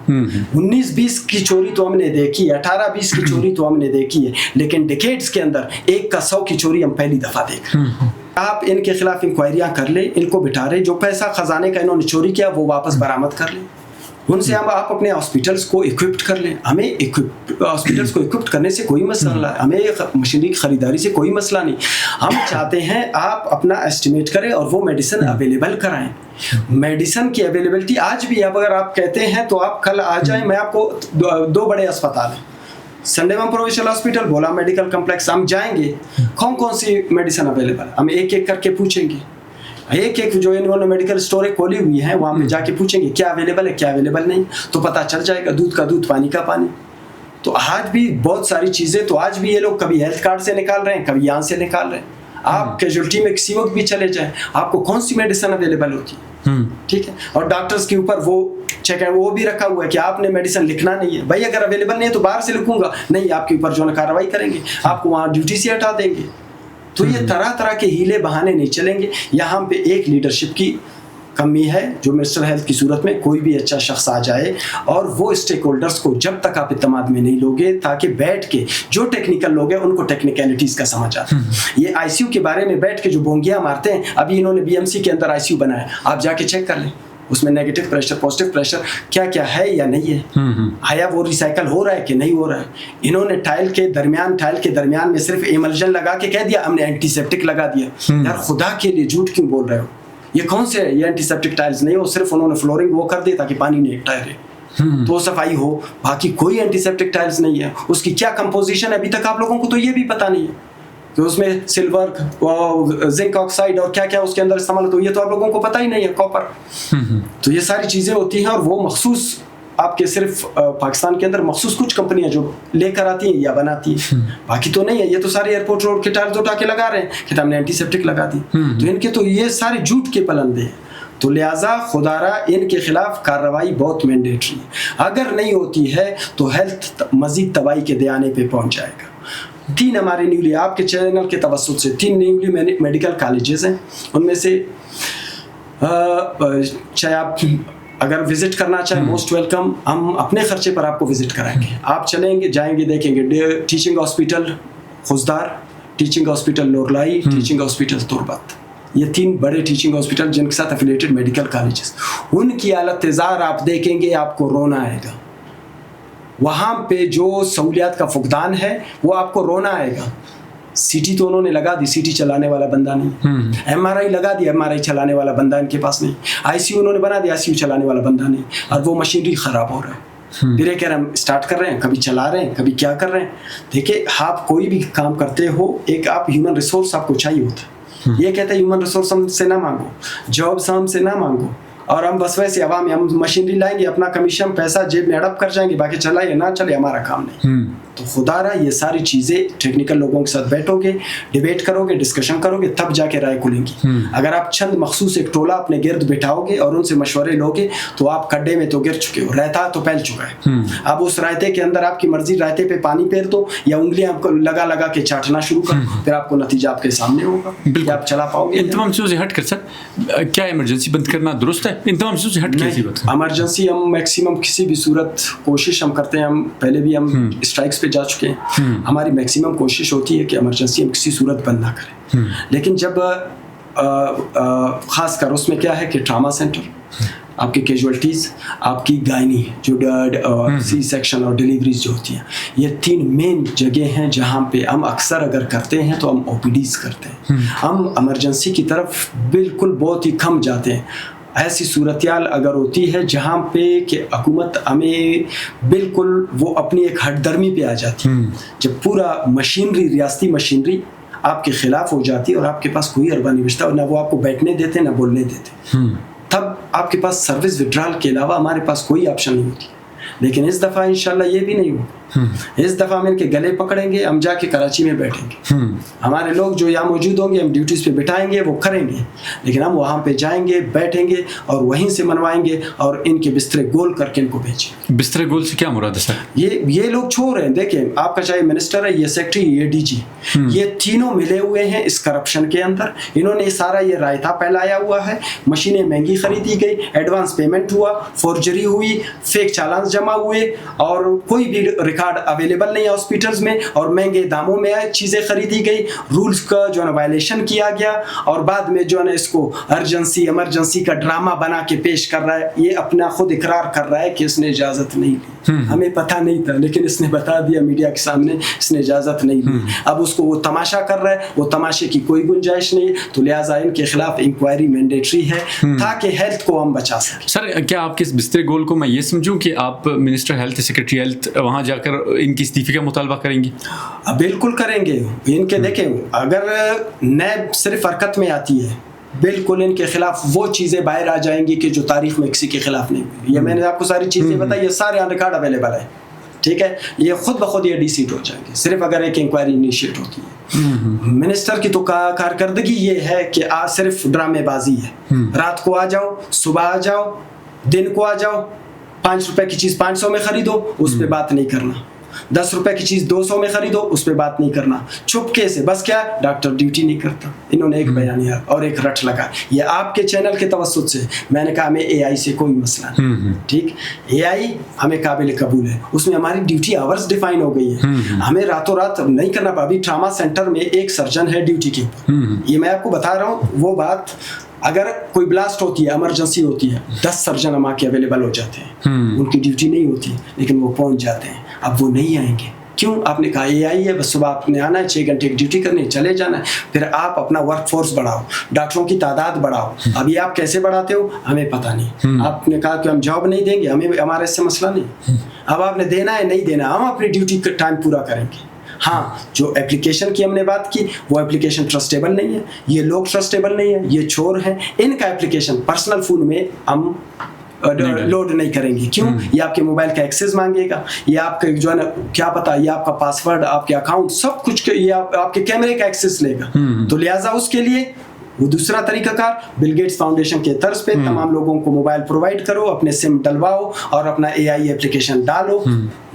[SPEAKER 1] 19-20 की चोरी तो हमने देखी है, 18-20 की चोरी तो हमने देखी है, लेकिन डिकेड्स के अंदर 1 का 100 की चोरी हम पहली दफ़ा देख रहे हैं। आप इनके खिलाफ इंक्वायरियाँ कर लें, इनको बिठा रहे, जो पैसा खजाने का इन्होंने चोरी किया वो वापस बरामद कर लें, उनसे हम आप अपने हॉस्पिटल्स को इक्विप्ड कर लें। हमें हॉस्पिटल्स को इक्विप्ड करने से कोई मसला नहीं, हमें मशीनरी की ख़रीदारी से कोई मसला नहीं। हम चाहते हैं आप अपना एस्टिमेट करें और वो मेडिसिन अवेलेबल कराएं। मेडिसिन की अवेलेबिलिटी आज भी, अब अगर आप कहते हैं तो आप कल आ जाएं, मैं आपको 2 बड़े अस्पताल हैं, संडेवम प्रोविंशियल हॉस्पिटल, भोला मेडिकल कम्प्लेक्स, हम जाएंगे कौन कौन सी मेडिसिन अवेलेबल, हम एक एक करके पूछेंगे। एक एक जो इन्होंने मेडिकल स्टोरें खोली हुई हैं वहाँ पे जाके पूछेंगे क्या अवेलेबल है क्या अवेलेबल नहीं, तो पता चल जाएगा। दूध का दूध, पानी का पानी। तो आज भी बहुत सारी चीज़ें, तो आज भी ये लोग कभी हेल्थ कार्ड से निकाल रहे हैं, कभी यहाँ से निकाल रहे हैं। आप कैजुअल्टी में किसी वक्त भी चले जाएं, आपको कौन सी मेडिसिन अवेलेबल होती है, ठीक है। और डॉक्टर्स के ऊपर वो चेक है, वो भी रखा हुआ है कि आपने मेडिसिन लिखना नहीं है। भाई अगर अवेलेबल नहीं है तो बाहर से लिखूंगा, नहीं आपके ऊपर जो है कार्रवाई करेंगे, आपको वहाँ ड्यूटी से हटा देंगे। तो ये तरह तरह के हीले बहाने नहीं चलेंगे। यहाँ पे एक लीडरशिप की कमी है, जो मिनिस्टर हेल्थ की सूरत में कोई भी अच्छा शख्स आ जाए और वो स्टेक होल्डर्स को जब तक आप इत्तेमाद में नहीं लोगे, ताकि बैठ के जो टेक्निकल लोग हैं उनको टेक्निकलिटीज़ का समझ आता है। ये आईसीयू के बारे में बैठ के जो बोंगियाँ मारते हैं, अभी इन्होंने बीएमसी के अंदर आईसीयू बनाया, आप जाके चेक कर लें उसमें नेगेटिव प्रेशर, पॉजिटिव प्रेशर क्या क्या है या नहीं है, आया वो रिसाइकल हो रहा है कि नहीं हो रहा है। इन्होंने टाइल के दरमियान में सिर्फ एमल्जन लगा के कह दिया हमने एंटीसेप्टिक लगा दिया। यार खुदा के लिए झूठ क्यों बोल रहे हो, ये कौन से ये एंटीसेप्टिक टाइल्स नहीं हो, सिर्फ उन्होंने फ्लोरिंग वो कर दिया ताकि पानी नहीं ठहरे तो सफाई हो, बाकी कोई एंटीसेप्टिक टाइल्स नहीं है। उसकी क्या कंपोजिशन है अभी तक आप लोगों को तो ये भी पता नहीं है कि उसमें सिल्वर, जिंक ऑक्साइड और क्या क्या उसके अंदर इस्तेमाल, तो ये तो आप लोगों को पता ही नहीं है, कॉपर। तो ये सारी चीज़ें होती हैं और वो मखसूस आपके सिर्फ पाकिस्तान के अंदर मखसूस कुछ कंपनियां जो लेकर आती हैं या बनाती हैं, बाकी तो नहीं है। ये तो सारे एयरपोर्ट रोड के टायर्स उठा के लगा रहे हैं कि हमने एंटीसेप्टिक लगा दी, तो इनके तो ये सारे झूठ के पलंदे हैं। तो लिहाजा खुदारा इनके खिलाफ कार्रवाई बहुत मैंडेटरी है। अगर नहीं होती है तो हेल्थ मजीद तबाही के दयाने पे पहुंच जाएगा। 3 हमारे न्यूली, आपके चैनल के तवस्सुत से 3 न्यूली मेडिकल कॉलेजेस हैं, उनमें से चाहे आप अगर विज़िट करना चाहें मोस्ट वेलकम, हम अपने ख़र्चे पर आपको विज़िट कराएंगे। आप चलेंगे, जाएंगे, देखेंगे teaching hospital Khuzdar, teaching hospital Nurlai, teaching hospital Turbat, ये 3 बड़े टीचिंग हॉस्पिटल जिनके साथ एफिलिएटेड मेडिकल कॉलेजेस, उनकी हालत ज़ार आप देखेंगे, आपको रोना आएगा। वहाँ पे जो सहूलियात का फुकदान है वो आपको रोना आएगा। सीटी तो उन्होंने लगा दी, सीटी चलाने वाला बंदा नहीं। एमआरआई लगा दी, एमआरआई चलाने वाला बंदा इनके पास नहीं। आईसीयू उन्होंने बना दिया, आईसीयू चलाने वाला बंदा नहीं, और वो मशीनरी ख़राब हो रहा है। फिर कह रहे हम स्टार्ट कर रहे हैं, कभी चला रहे हैं, कभी क्या कर रहे हैं। देखिए आप कोई भी काम करते हो, एक आप ह्यूमन रिसोर्स आपको चाहिए होता है। ये कहते हैं ह्यूमन रिसोर्स हमसे ना मांगो, जॉब्स हमसे ना मांगो, और हम बस वैसे अवाम हम मशीनरी लाएंगे, अपना कमीशन पैसा जेब में अड़प कर जाएंगे, बाकी चलाए ना चले हमारा काम नहीं। तो खुदारा ये सारी चीज़ें टेक्निकल लोगों के साथ बैठोगे, डिबेट करोगे, डिस्कशन करोगे, तब जाके राय खुलेंगी। अगर आप चंद मखसूस एक टोला अपने गिर्द बिठाओगे और उनसे मशवरे लोगे तो आप खड्डे में तो गिर चुके हो, रायता तो फैल चुका है। अब उस रायते के अंदर आपकी मर्जी, रायते पे पानी फेर दो या उंगलियां आपको लगा लगा के चाटना शुरू कर, फिर आपको नतीजा आपके सामने होगा कि आप चला पाओगे।
[SPEAKER 2] इन तमाम चीज़ों से हट कर सर क्या इमरजेंसी बंद करना दुरुस्त है? इन तमाम चीज़ों से हट कैसी बात है?
[SPEAKER 1] इमरजेंसी हम मैक्सिमम किसी भी सूरत कोशिश हम करते हैं, हम पहले भी हम स्ट्राइक्स पे जा चुके हैं। हमारी मैक्सिमम कोशिश होती है कि इमरजेंसी हम किसी सूरत बंद ना करें। लेकिन जब ख़ास कर उसमें क्या है कि ट्रामा सेंटर, आपकी कैजुअल्टीज़, आपकी गायनी जो सी सेक्शन और डिलीवरीज जो होती हैं, ये 3 मेन जगह हैं जहाँ पे हम अक्सर अगर करते हैं तो हम ओपीडीज़ करते हैं। हम इमरजेंसी की तरफ बिल्कुल बहुत ही कम जाते हैं। ऐसी सूरत-याल अगर होती है जहाँ पे कि हुकूमत हमें बिल्कुल वो अपनी एक हटदर्मी पे आ जाती है, जब पूरा मशीनरी, रियासती मशीनरी आपके ख़िलाफ़ हो जाती है और आपके पास कोई अरबा नहीं बचता, और ना वो आपको बैठने देते ना बोलने देते, तब आपके पास सर्विस विड्रॉल के अलावा हमारे पास कोई ऑप्शन नहीं होती। लेकिन इस दफ़ा इंशाल्लाह ये भी नहीं होगा। इस दफ़ा हम इनके गले पकड़ेंगे, हम जाके कराची में बैठेंगे। हमारे लोग जो यहाँ मौजूद होंगे हम ड्यूटीज़ पे बिठाएंगे, वो करेंगे, लेकिन हम वहाँ पे जाएंगे, बैठेंगे और वहीं से मनवाएंगे और इनके बिस्तरे गोल करके इनको भेजेंगे।
[SPEAKER 2] बिस्तरे गोल से क्या मुराद है सर?
[SPEAKER 1] ये लोग छोड़ रहे हैं। देखें, आपका चाहे मिनिस्टर है, ये सेक्रेटरी, ये डीजी, ये तीनों मिले हुए हैं इस करप्शन के अंदर। इन्होंने सारा ये रायता फैलाया हुआ है। मशीनें महंगी खरीदी गई, एडवांस पेमेंट हुआ, फोर्जरी हुई, फेक चालान जमा हुए और कोई भी रिकॉर्ड अवेलेबल नहीं है हॉस्पिटल्स में, और महंगे दामों में चीज़ें खरीदी गई, रूल्स का जो है वायलेशन किया गया, और बाद में जो है इसको अर्जेंसी इमरजेंसी का ड्रामा बना के पेश कर रहा है। ये अपना खुद इकरार कर रहा है कि इसने इजाज़त नहीं ली, हमें पता नहीं था, लेकिन इसने बता दिया मीडिया के सामने इसने इजाज़त नहीं ली। अब उसको वो तमाशा कर रहा है, वो तमाशे की कोई गुंजाइश नहीं है, तो लिहाजा इनके खिलाफ इंक्वायरी मैंडेटरी है ताकि हेल्थ को हम बचा सकें।
[SPEAKER 2] सर, क्या आपके इस बिस्तरे गोल को मैं ये समझूं कि आप मिनिस्टर हेल्थ, सेक्रेटरी हेल्थ वहाँ जाकर इनकी इस्तीफे का मुतालबा करेंगी?
[SPEAKER 1] बिल्कुल करेंगे। इनके देखें, अगर नैब सिर्फ हरकत में आती है, बिल्कुल इनके खिलाफ वो चीज़ें बाहर आ जाएंगी कि जो तारीख में किसी के खिलाफ नहीं हुई। ये मैंने आपको सारी चीज़ें बताई, ये सारे ऑन रिकॉर्ड अवेलेबल है, ठीक है। ये खुद ब खुद ये डिसीट हो जाएंगे सिर्फ अगर एक इंक्वायरी इनिशिएट होती है। मिनिस्टर की तो कारकर्दगी ये है कि आज सिर्फ ड्रामेबाजी है। रात को आ जाओ, सुबह आ जाओ, दिन को आ जाओ, 5 रुपए की चीज़ 500 में खरीदो, उस पर बात नहीं करना। 10 रुपए की चीज़ 200 में खरीदो, उस पर बात नहीं करना। चुपके से, बस क्या, डॉक्टर ड्यूटी नहीं करता। इन्होंने एक बयानिया और एक रट लगा। ये आपके चैनल के तवस्सुत से मैंने कहा हमें एआई से कोई मसला नहीं, ठीक। एआई हमें काबिल कबूल है, उसमें हमारी ड्यूटी आवर्स डिफाइन हो गई है। हमें रातों रात नहीं करना। अभी ट्रामा सेंटर में एक सर्जन है ड्यूटी के ऊपर, ये मैं आपको बता रहा हूँ वो बात। अगर कोई ब्लास्ट होती है, इमरजेंसी होती है, 10 सर्जन हम आके अवेलेबल हो जाते हैं। उनकी ड्यूटी नहीं होती लेकिन वो पहुंच जाते हैं। अब वो नहीं आएंगे, क्यों? आपने कहा एआई है, बस सुबह आपने आना है, 6 घंटे की ड्यूटी करनी है, चले जाना है। फिर आप अपना वर्क फोर्स बढ़ाओ, डॉक्टरों की तादाद बढ़ाओ। अभी आप कैसे बढ़ाते हो हमें पता नहीं। आपने कहा कि हम जॉब नहीं देंगे, हमें हमारे इससे मसला नहीं। अब आपने देना है नहीं देना, हम अपनी ड्यूटी का टाइम पूरा करेंगे। हाँ, जो एप्लीकेशन की हमने बात की, वो एप्लीकेशन ट्रस्टेबल नहीं है, ये लोग ट्रस्टेबल नहीं है, ये चोर हैं। इनका एप्लीकेशन पर्सनल फ़ोन में हम लोड नहीं करेंगे। क्यों? ये आपके मोबाइल का एक्सेस मांगेगा, ये आपके जो है ना क्या पता, ये आपका पासवर्ड, आपके अकाउंट, सब कुछ ये आपके कैमरे का एक्सेस लेगा। तो लिहाजा उसके लिए वो दूसरा तरीकाकार, बिल गेट्स फाउंडेशन के तर्ज पे तमाम लोगों को मोबाइल प्रोवाइड करो, अपने सिम डलवाओ और अपना एआई एप्लीकेशन डालो।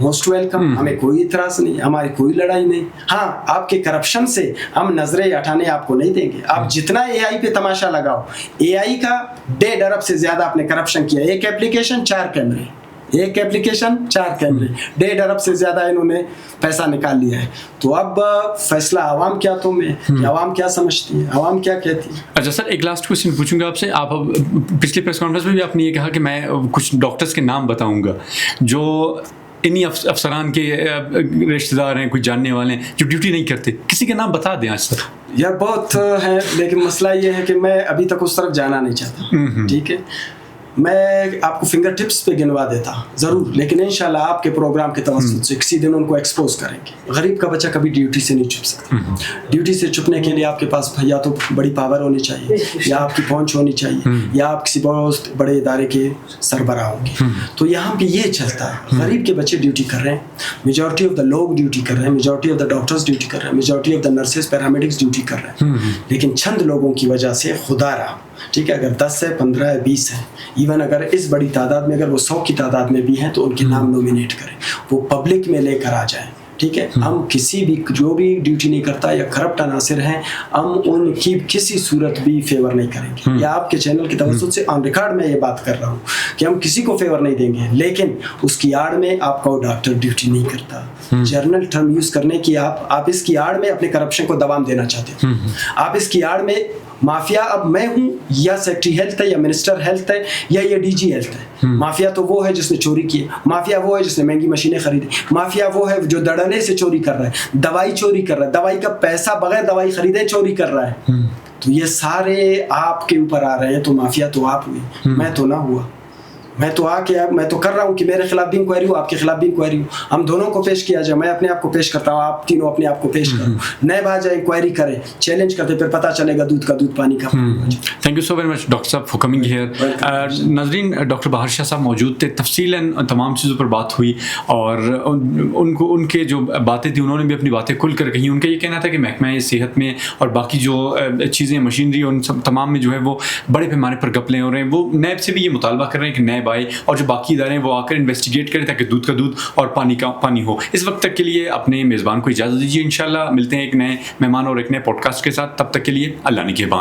[SPEAKER 1] मोस्ट वेलकम, हमें कोई इतराज नहीं, हमारी कोई लड़ाई नहीं। हाँ, आपके करप्शन से हम नजरें हटाने आपको नहीं देंगे। आप जितना एआई पे तमाशा लगाओ, एआई का 1.5 अरब से ज्यादा आपने करप्शन किया। एक एप्लीकेशन 4 कैमरे, एक एप्लीकेशन 4 कैमरे, 1.5 अरब से ज्यादा इन्होंने पैसा निकाल लिया है। तो अब फैसला आवाम क्या आवाम क्या समझती है, आवाम क्या कहती है।
[SPEAKER 2] अच्छा सर, एक लास्ट क्वेश्चन पूछूंगा आपसे। आप पिछली प्रेस कॉन्फ्रेंस में भी आपने ये कहा कि मैं कुछ डॉक्टर्स के नाम बताऊंगा जो इन्हीं अफसरान के रिश्तेदार हैं, कुछ जानने वाले हैं जो ड्यूटी नहीं करते। किसी के नाम बता दें आज सर।
[SPEAKER 1] यार बहुत है, लेकिन मसला ये है कि मैं अभी तक उस तरफ जाना नहीं चाहता, ठीक है। मैं आपको फिंगर टिप्स पे गिनवा देता ज़रूर, लेकिन इंशाल्लाह आपके प्रोग्राम के तवज्जुह से किसी दिन उनको एक्सपोज करेंगे। गरीब का बच्चा कभी ड्यूटी से नहीं छुप सकता। ड्यूटी से छुपने के लिए आपके पास या तो बड़ी पावर होनी चाहिए, या आपकी पहुंच होनी चाहिए, या आप किसी बहुत बड़े इदारे के सरबराह होंगे। तो यहाँ पे ये चलता है, गरीब के बच्चे ड्यूटी कर रहे हैं, मेजॉरिटी ऑफ द लोग ड्यूटी कर रहे हैं, majority of the doctors duty कर रहे हैं, majority of the nurses paramedics duty कर रहे हैं, लेकिन चंद लोगों की वजह से खुदा रहा, ठीक है, अगर 10 है, 15 है, 20 है, इवन अगर इस बड़ी तादाद में, अगर वो 100 की तादाद में भी हैं, तो उनके नाम नॉमिनेट करें, वो पब्लिक में लेकर आ जाएं, ठीक है। हम किसी भी जो भी ड्यूटी नहीं करता या करप्ट अनासिर हैं, हम उनकी किसी सूरत भी फेवर नहीं करेंगे। या आपके चैनल की तवज्जुह से ऑन रिकॉर्ड में ये बात कर रहा हूँ कि हम किसी को फेवर नहीं देंगे, लेकिन उसकी आड़ में आपका वो डॉक्टर ड्यूटी नहीं करता। जर्नल टर्म यूज़ करने की आप इसकी आड़ में अपने करप्शन को दबाम देना चाहते हो, आप इसकी आड़ में माफिया, अब मैं हूँ या सेक्रेटरी हेल्थ है या मिनिस्टर हेल्थ है या ये डीजी हेल्थ है। माफिया तो वो है जिसने चोरी की, माफिया वो है जिसने महंगी मशीनें खरीदी, माफिया वो है जो दड़ने से चोरी कर रहा है, दवाई चोरी कर रहा है, दवाई का पैसा बगैर दवाई खरीदे चोरी कर रहा है। तो ये सारे आपके ऊपर आ रहे हैं, तो माफिया तो आप हुई, मैं तो ना हुआ। मैं तो कर रहा हूँ कि मेरे खिलाफ भी इंक्वायरी हो, आपके खिलाफ भी इंक्वायरी हो, हम दोनों को पेश किया जाए। मैं अपने आप को पेश करता हूँ, आप तीनों अपने आप को पेश करो, नए बात जाए इंक्वायरी करें, चैलेंज करते, फिर पता चलेगा दूध का दूध पानी का।
[SPEAKER 2] Thank you so very much doctor साहब फॉर कमिंग हियर। नाज़रीन, डॉक्टर बाहर शाह साहब मौजूद थे, तफसीलन तमाम चीज़ों पर बात हुई, और उनको उनके जो बातें थी उन्होंने भी अपनी बातें खुल कर कही। उनका ये कहना था कि महकमा सेहत में और बाकी जो चीज़ें मशीनरी उन सब तमाम में जो है वो बड़े पैमाने पर घपले हो रहे हैं। वो नैब से भी ये मुतालबा कर रहे हैं कि नैब आए और जो बाकी इदारे हैं वो आकर इन्वेस्टिगेट करें ताकि दूध का दूध और पानी का पानी हो। इस वक्त तक के लिए अपने मेज़बान को इजाज़त दीजिए। इंशाल्लाह मिलते हैं एक नए मेहमान और एक नए पॉडकास्ट के साथ। तब तक के लिए अल्लाह निगहबान।